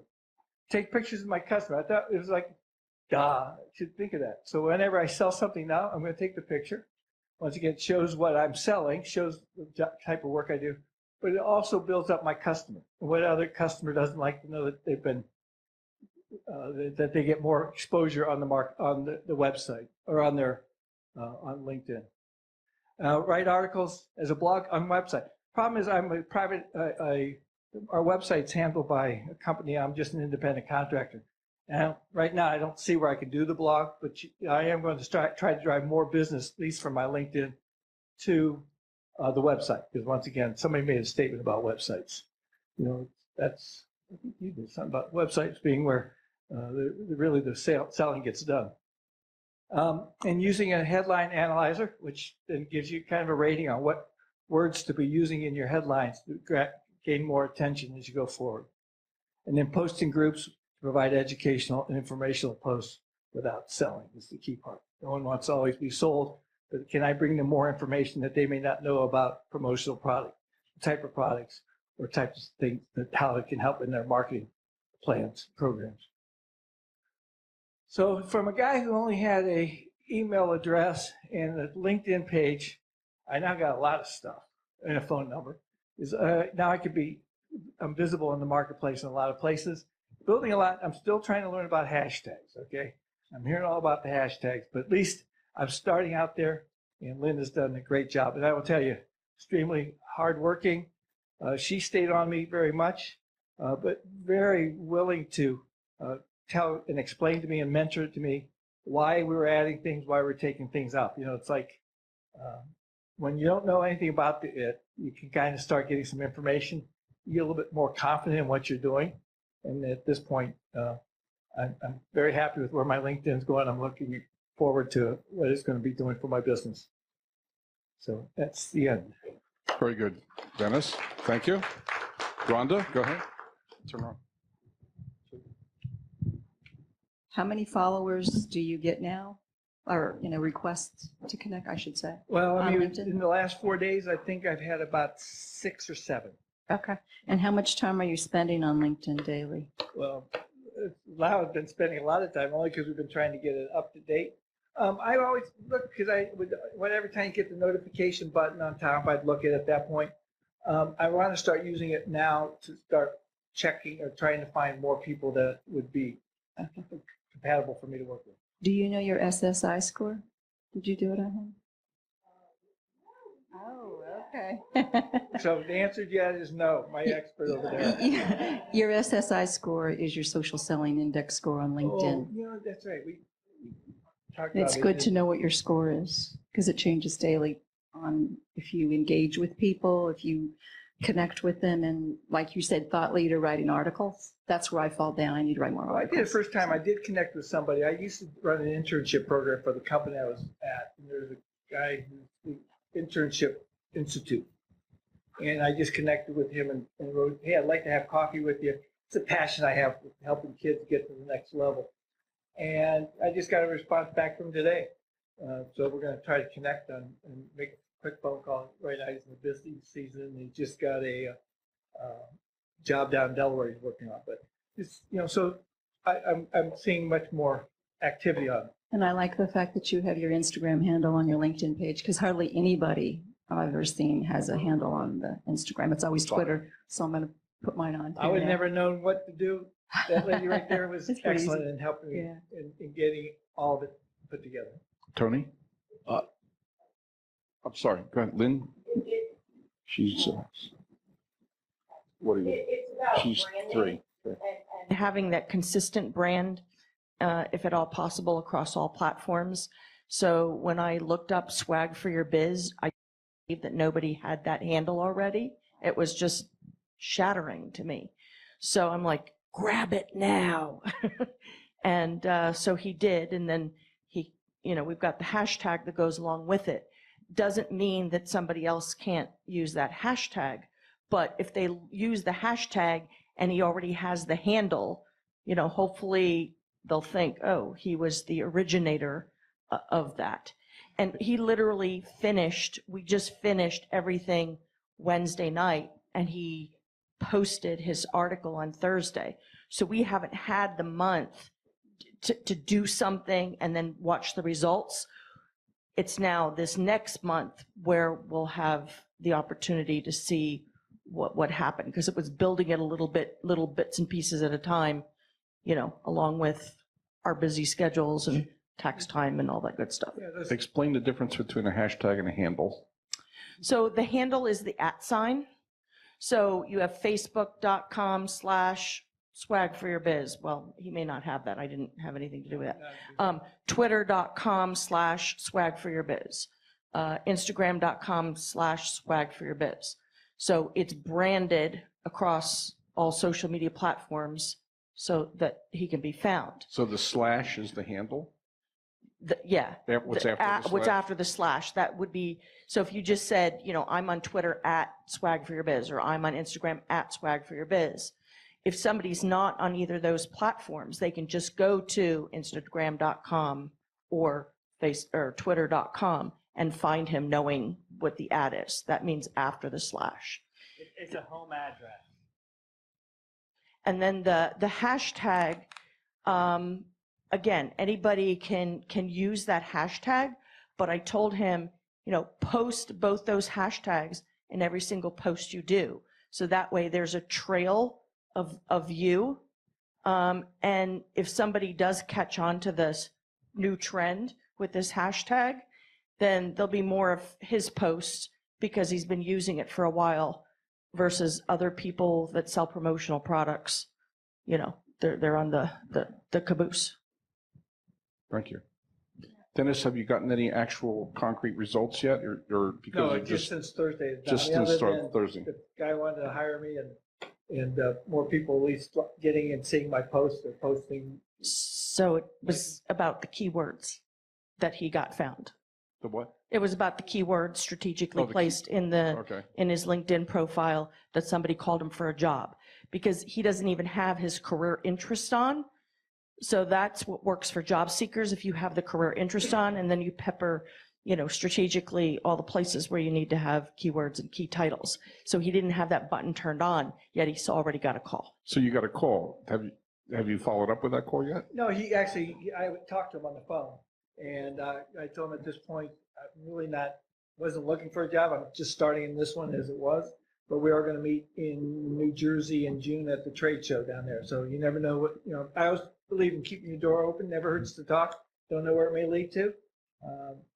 Take pictures of my customer. I thought it was like, duh, I should think of that. So whenever I sell something now, I'm going to take the picture. Once again, it shows what I'm selling, shows the type of work I do, but it also builds up my customer. And what other customer doesn't like to know that they've been, that they get more exposure on the website or on their, on LinkedIn. Write articles as a blog on my website. Problem is I'm a private, our website's handled by a company. I'm just an independent contractor. And right now I don't see where I can do the blog, but I am going to try to drive more business, at least from my LinkedIn, to the website. Because once again, somebody made a statement about websites. That's, I think you did something about websites being where really the selling gets done. And using a headline analyzer, which then gives you kind of a rating on what words to be using in your headlines to gain more attention as you go forward. And then posting groups to provide educational and informational posts without selling is the key part. No one wants to always be sold, but can I bring them more information that they may not know about promotional product, type of products, or types of things, that how it can help in their marketing plans, programs. So from a guy who only had a email address and a LinkedIn page, I now got a lot of stuff and a phone number. Now I'm visible in the marketplace in a lot of places. Building a lot, I'm still trying to learn about hashtags, okay? I'm hearing all about the hashtags, but at least I'm starting out there, and Lynne has done a great job. And I will tell you, extremely hardworking, She stayed on me very much, but very willing to tell and explain to me and mentor to me why we were adding things, why we're taking things up. You know, it's like when you don't know anything about it, you can kind of start getting some information. You get a little bit more confident in what you're doing. And at this point, I'm very happy with where my LinkedIn's going. I'm looking forward to what it's going to be doing for my business. So that's the end. Very good. Dennis, thank you. Rhonda, go ahead. Turn on. How many followers do you get now? Or, requests to connect, I should say. Well, I on mean, LinkedIn? in the last 4 days, I think I've had about 6 or 7. Okay. And how much time are you spending on LinkedIn daily? Well, now I've been spending a lot of time only because we've been trying to get it up to date. I always look because whenever time you get the notification button on top, I'd look at it at that point. I want to start using it now to start checking or trying to find more people that would be compatible for me to work with. Do you know your SSI score? Did you do it at home? Oh, okay. So the answer to that is no, my expert over there. Your SSI score is your social selling index score on LinkedIn. Oh, that's right. We talked It's about good to know what your score is because it changes daily on if you engage with people, if you connect with them, and like you said, thought leader writing articles. That's where I fall down. I need to write more Well, I did articles. the first time. I did connect with somebody. I used to run an internship program for the company I was at. And there's a guy who's the Internship Institute. And I just connected with him and wrote, hey, I'd like to have coffee with you. It's a passion I have with helping kids get to the next level. And I just got a response back from him today. So we're going to try to connect and make a quick phone call. Right now he's in the busy season. He just got a job down in Delaware he's working on. But it's, so I'm seeing much more activity on it. And I like the fact that you have your Instagram handle on your LinkedIn page because hardly anybody I've ever seen has a handle on the Instagram. It's always Twitter. So I'm going to put mine on. I would never known what to do. That lady right there was It's pretty excellent easy. in helping me Yeah. in getting all of it put together. Tony? I'm sorry. Go ahead. Lynn? She's, what are you? She's 3. Okay. Having that consistent brand, if at all possible, across all platforms. So when I looked up Swag for Your Biz, I believe that nobody had that handle already. It was just shattering to me. So I'm like, grab it now. And so he did. And then he, we've got the hashtag that goes along with it. Doesn't mean that somebody else can't use that hashtag. But if they use the hashtag and he already has the handle, hopefully they'll think, oh, he was the originator of that. And he literally we just finished everything Wednesday night, and he posted his article on Thursday. So we haven't had the month to do something and then watch the results. It's now this next month where we'll have the opportunity to see what happened, because it was building it little bits and pieces at a time, along with our busy schedules and tax time and all that good stuff. Explain the difference between a hashtag and a handle. So the handle is the @sign. So you have facebook.com/swag for your biz. Well, he may not have that. I didn't have anything to do with that. Twitter.com/swag for your biz. Instagram.com/swag for your biz. So it's branded across all social media platforms so that he can be found. So the slash is the handle? Yeah. What's after the slash? What's after the slash? That would be, so if you just said, I'm on Twitter @swag for your biz, or I'm on Instagram @swag for your biz. If somebody's not on either of those platforms, they can just go to Instagram.com or Twitter.com and find him knowing what the ad is. That means after the slash. It's a home address. And then the hashtag, again, anybody can use that hashtag, but I told him, post both those hashtags in every single post you do. So that way there's a trail of you. And if somebody does catch on to this new trend with this hashtag, then there'll be more of his posts because he's been using it for a while versus other people that sell promotional products. You know, they're on the caboose. Thank you. Dennis, have you gotten any actual concrete results yet, or because No, you just since Thursday. just I mean, since other than Thursday? The guy wanted to hire me, and more people at least getting and seeing my posts or posting. So it was about the keywords that he got found. The what? It was about the keywords strategically Oh, the key- placed Okay. in his LinkedIn profile that somebody called him for a job, because he doesn't even have his career interest on. So that's what works for job seekers. If you have the career interest on, and then you pepper, you know, strategically all the places where you need to have keywords and key titles. So he didn't have that button turned on, yet he's already got a call. So you got a call. Have you followed up with that call yet? No, I talked to him on the phone, and I told him at this point, I'm really wasn't looking for a job. I'm just starting in this one as it was. But we are going to meet in New Jersey in June at the trade show down there. So you never know what, you know, I always believe in keeping your door open. Never hurts to talk. Don't know where it may lead to.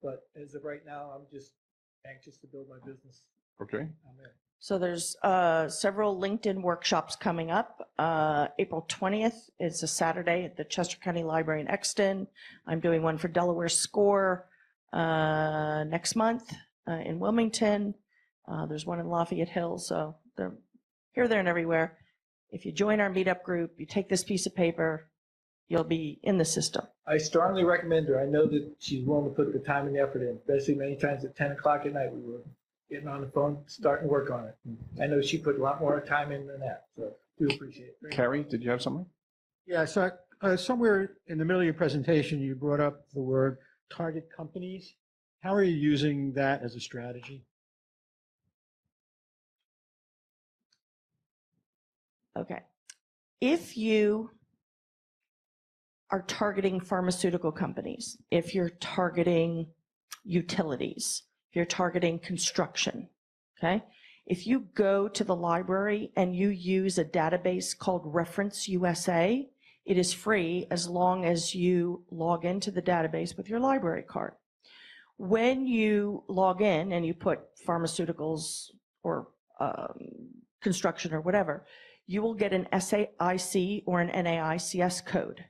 But as of right now, I'm just anxious to build my business. Okay. I'm there. So there's several LinkedIn workshops coming up. April 20th is a Saturday at the Chester County Library in Exton. I'm doing one for Delaware Score next month in Wilmington. There's one in Lafayette Hills, so they're here, there, and everywhere. If you join our meetup group, you take this piece of paper, you'll be in the system. I strongly recommend her. I know that she's willing to put the time and effort in, especially many times at 10 o'clock at night. We were getting on the phone, starting to work on it. I know she put a lot more time in than that, so do appreciate it. Carrie, did you have something? Yeah, so somewhere in the middle of your presentation, you brought up the word target companies. How are you using that as a strategy? Okay. If you are targeting pharmaceutical companies, if you're targeting utilities, if you're targeting construction, okay? If you go to the library and you use a database called Reference USA, it is free as long as you log into the database with your library card. When you log in and you put pharmaceuticals or construction or whatever, you will get an SAIC or an NAICS code.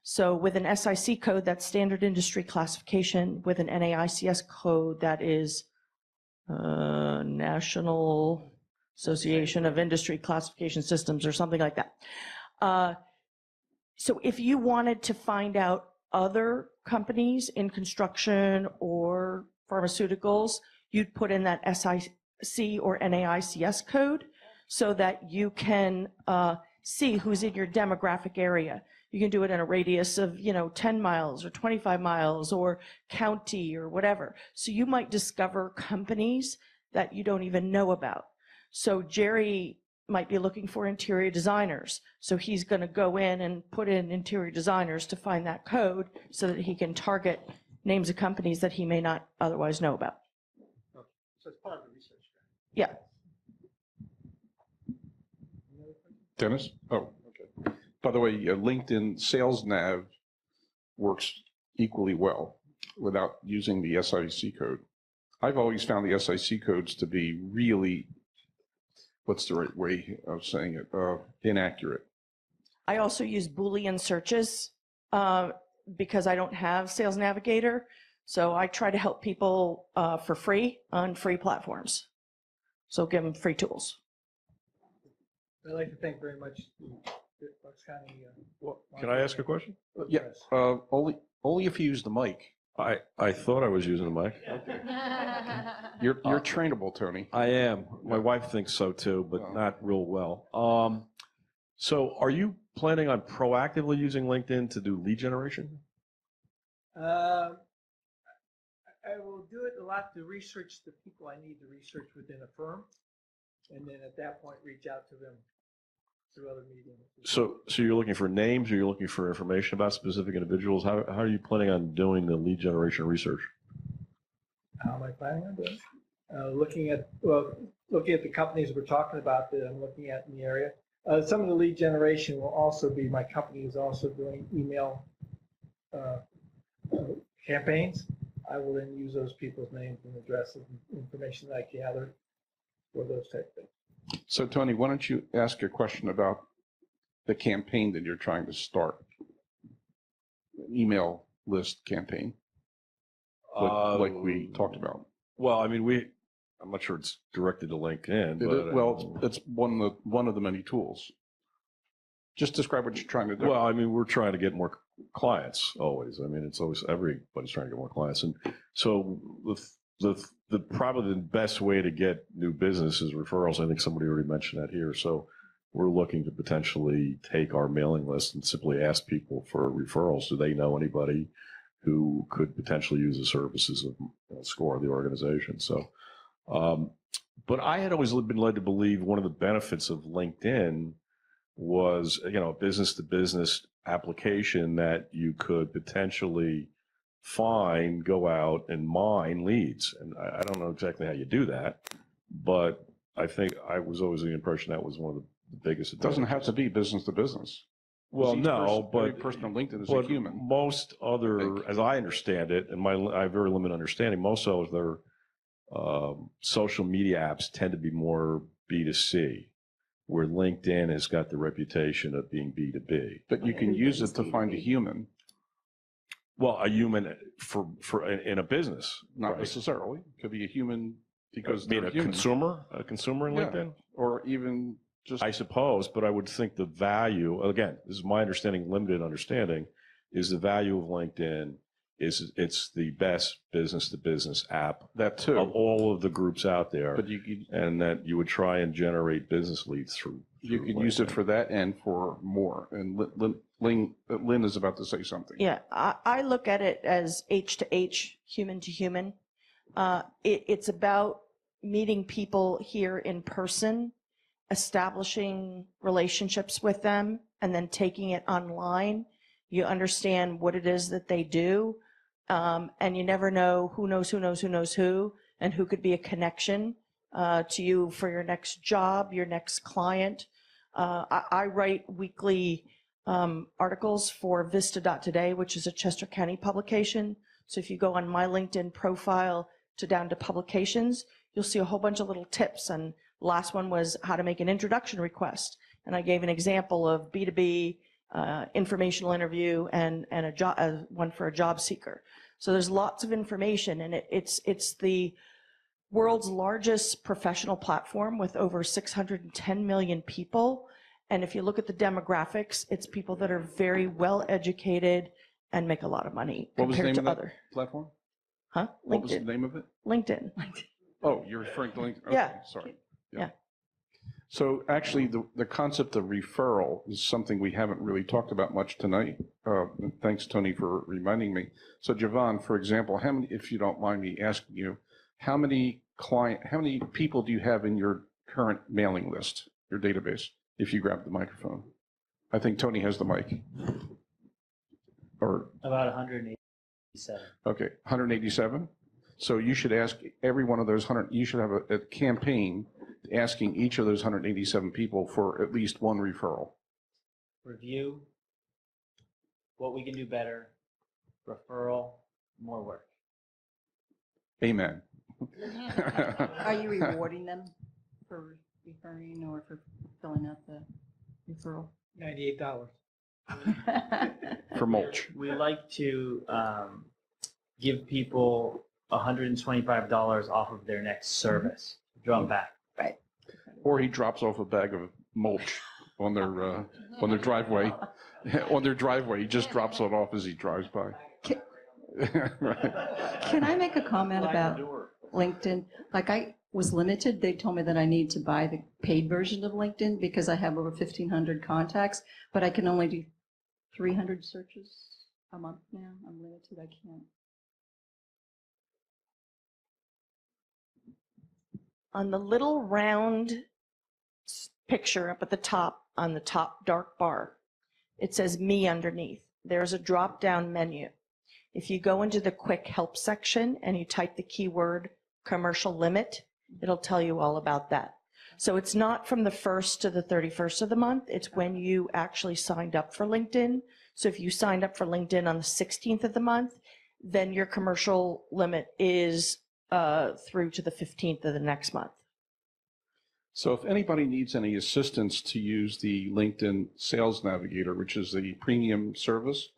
So with an SIC code, that's standard industry classification. With an NAICS code, that is National Association of Industry Classification Systems or something like that. So if you wanted to find out other companies in construction or pharmaceuticals, you'd put in that SIC or NAICS code so that you can see who's in your demographic area. You can do it in a radius of, 10 miles or 25 miles or county or whatever. So you might discover companies that you don't even know about. So Jerry might be looking for interior designers. So he's going to go in and put in interior designers to find that code so that he can target names of companies that he may not otherwise know about. So it's part of the research. Yeah. Dennis? Oh, okay. By the way, LinkedIn Sales Nav works equally well without using the SIC code. I've always found the SIC codes to be really, what's the right way of saying it, inaccurate. I also use Boolean searches because I don't have Sales Navigator. So I try to help people for free on free platforms. So give them free tools. I'd like to thank very much the Bucks County. Can I ask a question? Yeah, only if you use the mic. I thought I was using the mic. You're trainable, Tony. I am. My wife thinks so too, but not real well. So are you planning on proactively using LinkedIn to do lead generation? I will do it a lot to research the people I need to research within a firm, and then at that point reach out to them through other mediums. So you're looking for names, or you're looking for information about specific individuals? How are you planning on doing the lead generation research? How am I planning on doing it? Looking at the companies we're talking about that I'm looking at in the area. Some of the lead generation will also be, my company is also doing email campaigns. I will then use those people's names and addresses and information that I gathered for those type of things. So Tony, why don't you ask a question about the campaign that you're trying to start? Email list campaign, like we talked about. Well, I mean, I'm not sure it's directed to LinkedIn. But, it's one of the many tools. Just describe what you're trying to do. Well, I mean, we're trying to get more clients always. I mean, it's always everybody's trying to get more clients, and so the probably the best way to get new business is referrals. I think somebody already mentioned that here. So we're looking to potentially take our mailing list and simply ask people for referrals. Do they know anybody who could potentially use the services of SCORE, the organization? So, but I had always been led to believe one of the benefits of LinkedIn was, a business-to-business application that you could potentially go out and mine leads. And I don't know exactly how you do that, but I think I was always the impression that was one of the biggest. It doesn't have to be business to business. Well, no, every person on LinkedIn is a human. Most other, as I understand it, and I have very limited understanding, most of their social media apps tend to be more B2C, where LinkedIn has got the reputation of being B2B. But you can use it to find a human. Well, a human in a business, not necessarily. It could be a human because being a consumer in LinkedIn, or even just. I suppose, but I would think the value. Again, this is my understanding, limited understanding, is the value of LinkedIn is it's the best business to business app that too of all of the groups out there. But and that you would try and generate business leads through. You could use it for that and for more. And Lynn is about to say something. Yeah, I look at it as H to H, human to human. It's about meeting people here in person, establishing relationships with them, and then taking it online. You understand what it is that they do, and you never know who knows who, and who could be a connection to you for your next job, your next client. I write weekly articles for Vista.today, which is a Chester County publication. So if you go on my LinkedIn profile down to publications, you'll see a whole bunch of little tips. And the last one was how to make an introduction request. And I gave an example of B2B, informational interview, and one for a job seeker. So there's lots of information, and it's the world's largest professional platform with over 610 million people. And if you look at the demographics, it's people that are very well educated and make a lot of money compared to other platform. Huh? LinkedIn. What was the name of it? LinkedIn. Oh, you're referring to LinkedIn. Okay, Yeah. Sorry. Yeah. So actually, the concept of referral is something we haven't really talked about much tonight. Thanks, Tony, for reminding me. So Javan, for example, how many, if you don't mind me asking you, how many people do you have in your current mailing list, your database, if you grab the microphone? I think Tony has the mic. Or about 187. Okay, 187. So you should ask every one of those 100, you should have a campaign asking each of those 187 people for at least one referral. Review, what we can do better, referral, more work. Amen. Are you rewarding them for referring or for filling out the referral? $98. For mulch. We like to give people $125 off of their next service. Draw them back. Right. Or he drops off a bag of mulch on their driveway. On their driveway, he just drops it off as he drives by. Can I make a comment about LinkedIn? Like, I was limited. They told me that I need to buy the paid version of LinkedIn because I have over 1,500 contacts, but I can only do 300 searches a month now. I'm limited. I can't. On the little round picture up at the top, on the top dark bar, it says me underneath. There's a drop-down menu. If you go into the quick help section and you type the keyword commercial limit, it'll tell you all about that. So it's not from the 1st to the 31st of the month. It's when you actually signed up for LinkedIn. So if you signed up for LinkedIn on the 16th of the month, then your commercial limit is through to the 15th of the next month. So if anybody needs any assistance to use the LinkedIn Sales Navigator, which is the premium service,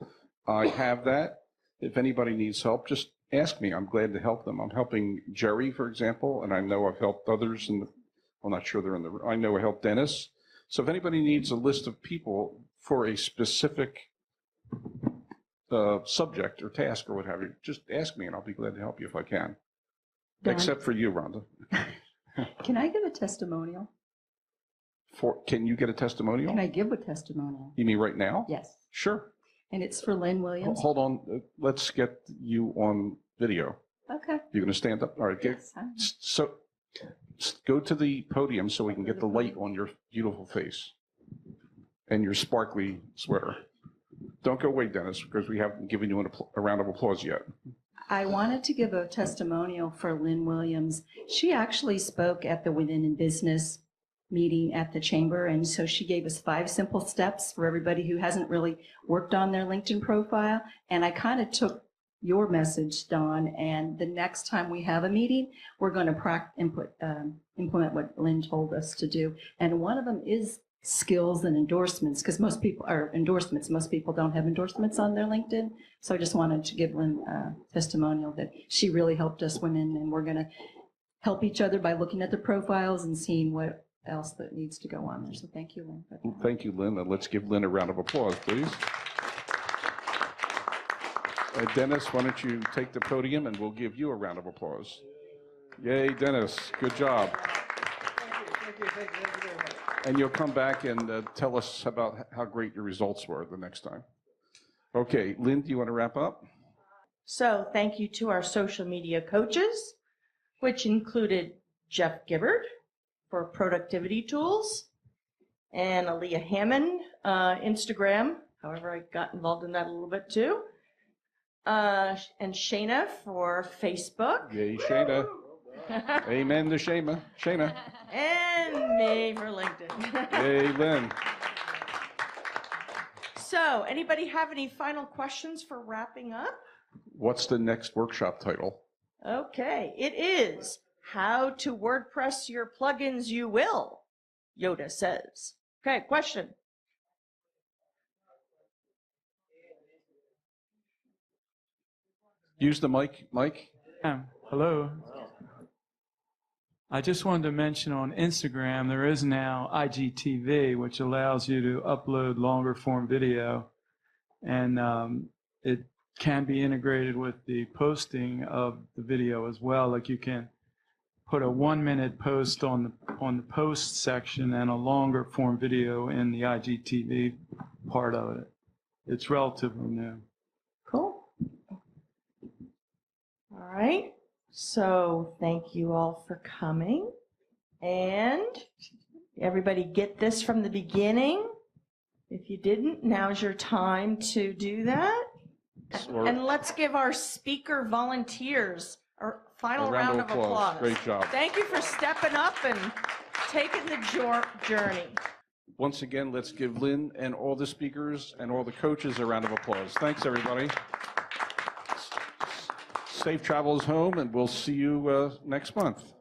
I have that. If anybody needs help, just ask me. I'm glad to help them. I'm helping Jerry, for example, and I know I've helped others. I'm not sure they're in the room. I know I helped Dennis. So if anybody needs a list of people for a specific subject or task or what have you, just ask me and I'll be glad to help you if I can. Don? Except for you, Rhonda. Can I give a testimonial? Can you get a testimonial? Can I give a testimonial? You mean right now? Yes. Sure. And it's for Lynn Williams. Hold on. Let's get you on video. Okay. You're going to stand up? All right. Yes, So go to the podium so we can get the light on your beautiful face and your sparkly sweater. Don't go away, Dennis, because we haven't given you a round of applause yet. I wanted to give a testimonial for Lynn Williams. She actually spoke at the Women in Business meeting at the chamber, and so she gave us 5 simple steps for everybody who hasn't really worked on their LinkedIn profile. And I kind of took your message, Dawn, and the next time we have a meeting, we're going to implement what Lynn told us to do. And one of them is skills and endorsements, because most people don't have endorsements on their LinkedIn. So I just wanted to give Lynn a testimonial that she really helped us women, and we're going to help each other by looking at the profiles and seeing what else that needs to go on there. So thank you, Lynn. Thank you, Lynn. And let's give Lynn a round of applause, please. Dennis, why don't you take the podium and we'll give you a round of applause. Yay, Dennis. Good job. Thank you very much. And you'll come back and tell us about how great your results were the next time. Okay, Lynn, do you want to wrap up? So thank you to our social media coaches, which included Jeff Gibbard for productivity tools, and Aaliyah Hammond, Instagram. However, I got involved in that a little bit too. And Shayna for Facebook. Yay, Shayna. Amen to Shayna. And me for LinkedIn. Yay, Lynn. So, anybody have any final questions for wrapping up? What's the next workshop title? Okay, it is How to WordPress Your Plugins You Will, Yoda says. Okay, question. Use the mic, Mike. Hello. I just wanted to mention on Instagram, there is now IGTV, which allows you to upload longer form video. And it can be integrated with the posting of the video as well. Like you can put a 1-minute post on the post section and a longer form video in the IGTV part of it. It's relatively new. Cool. All right. So thank you all for coming. And everybody get this from the beginning. If you didn't, now's your time to do that. And let's give our speaker volunteers a final round of applause. Great job. Thank you for stepping up and taking the journey. Once again, let's give Lynn and all the speakers and all the coaches a round of applause. Thanks, everybody. Safe travels home, and we'll see you next month.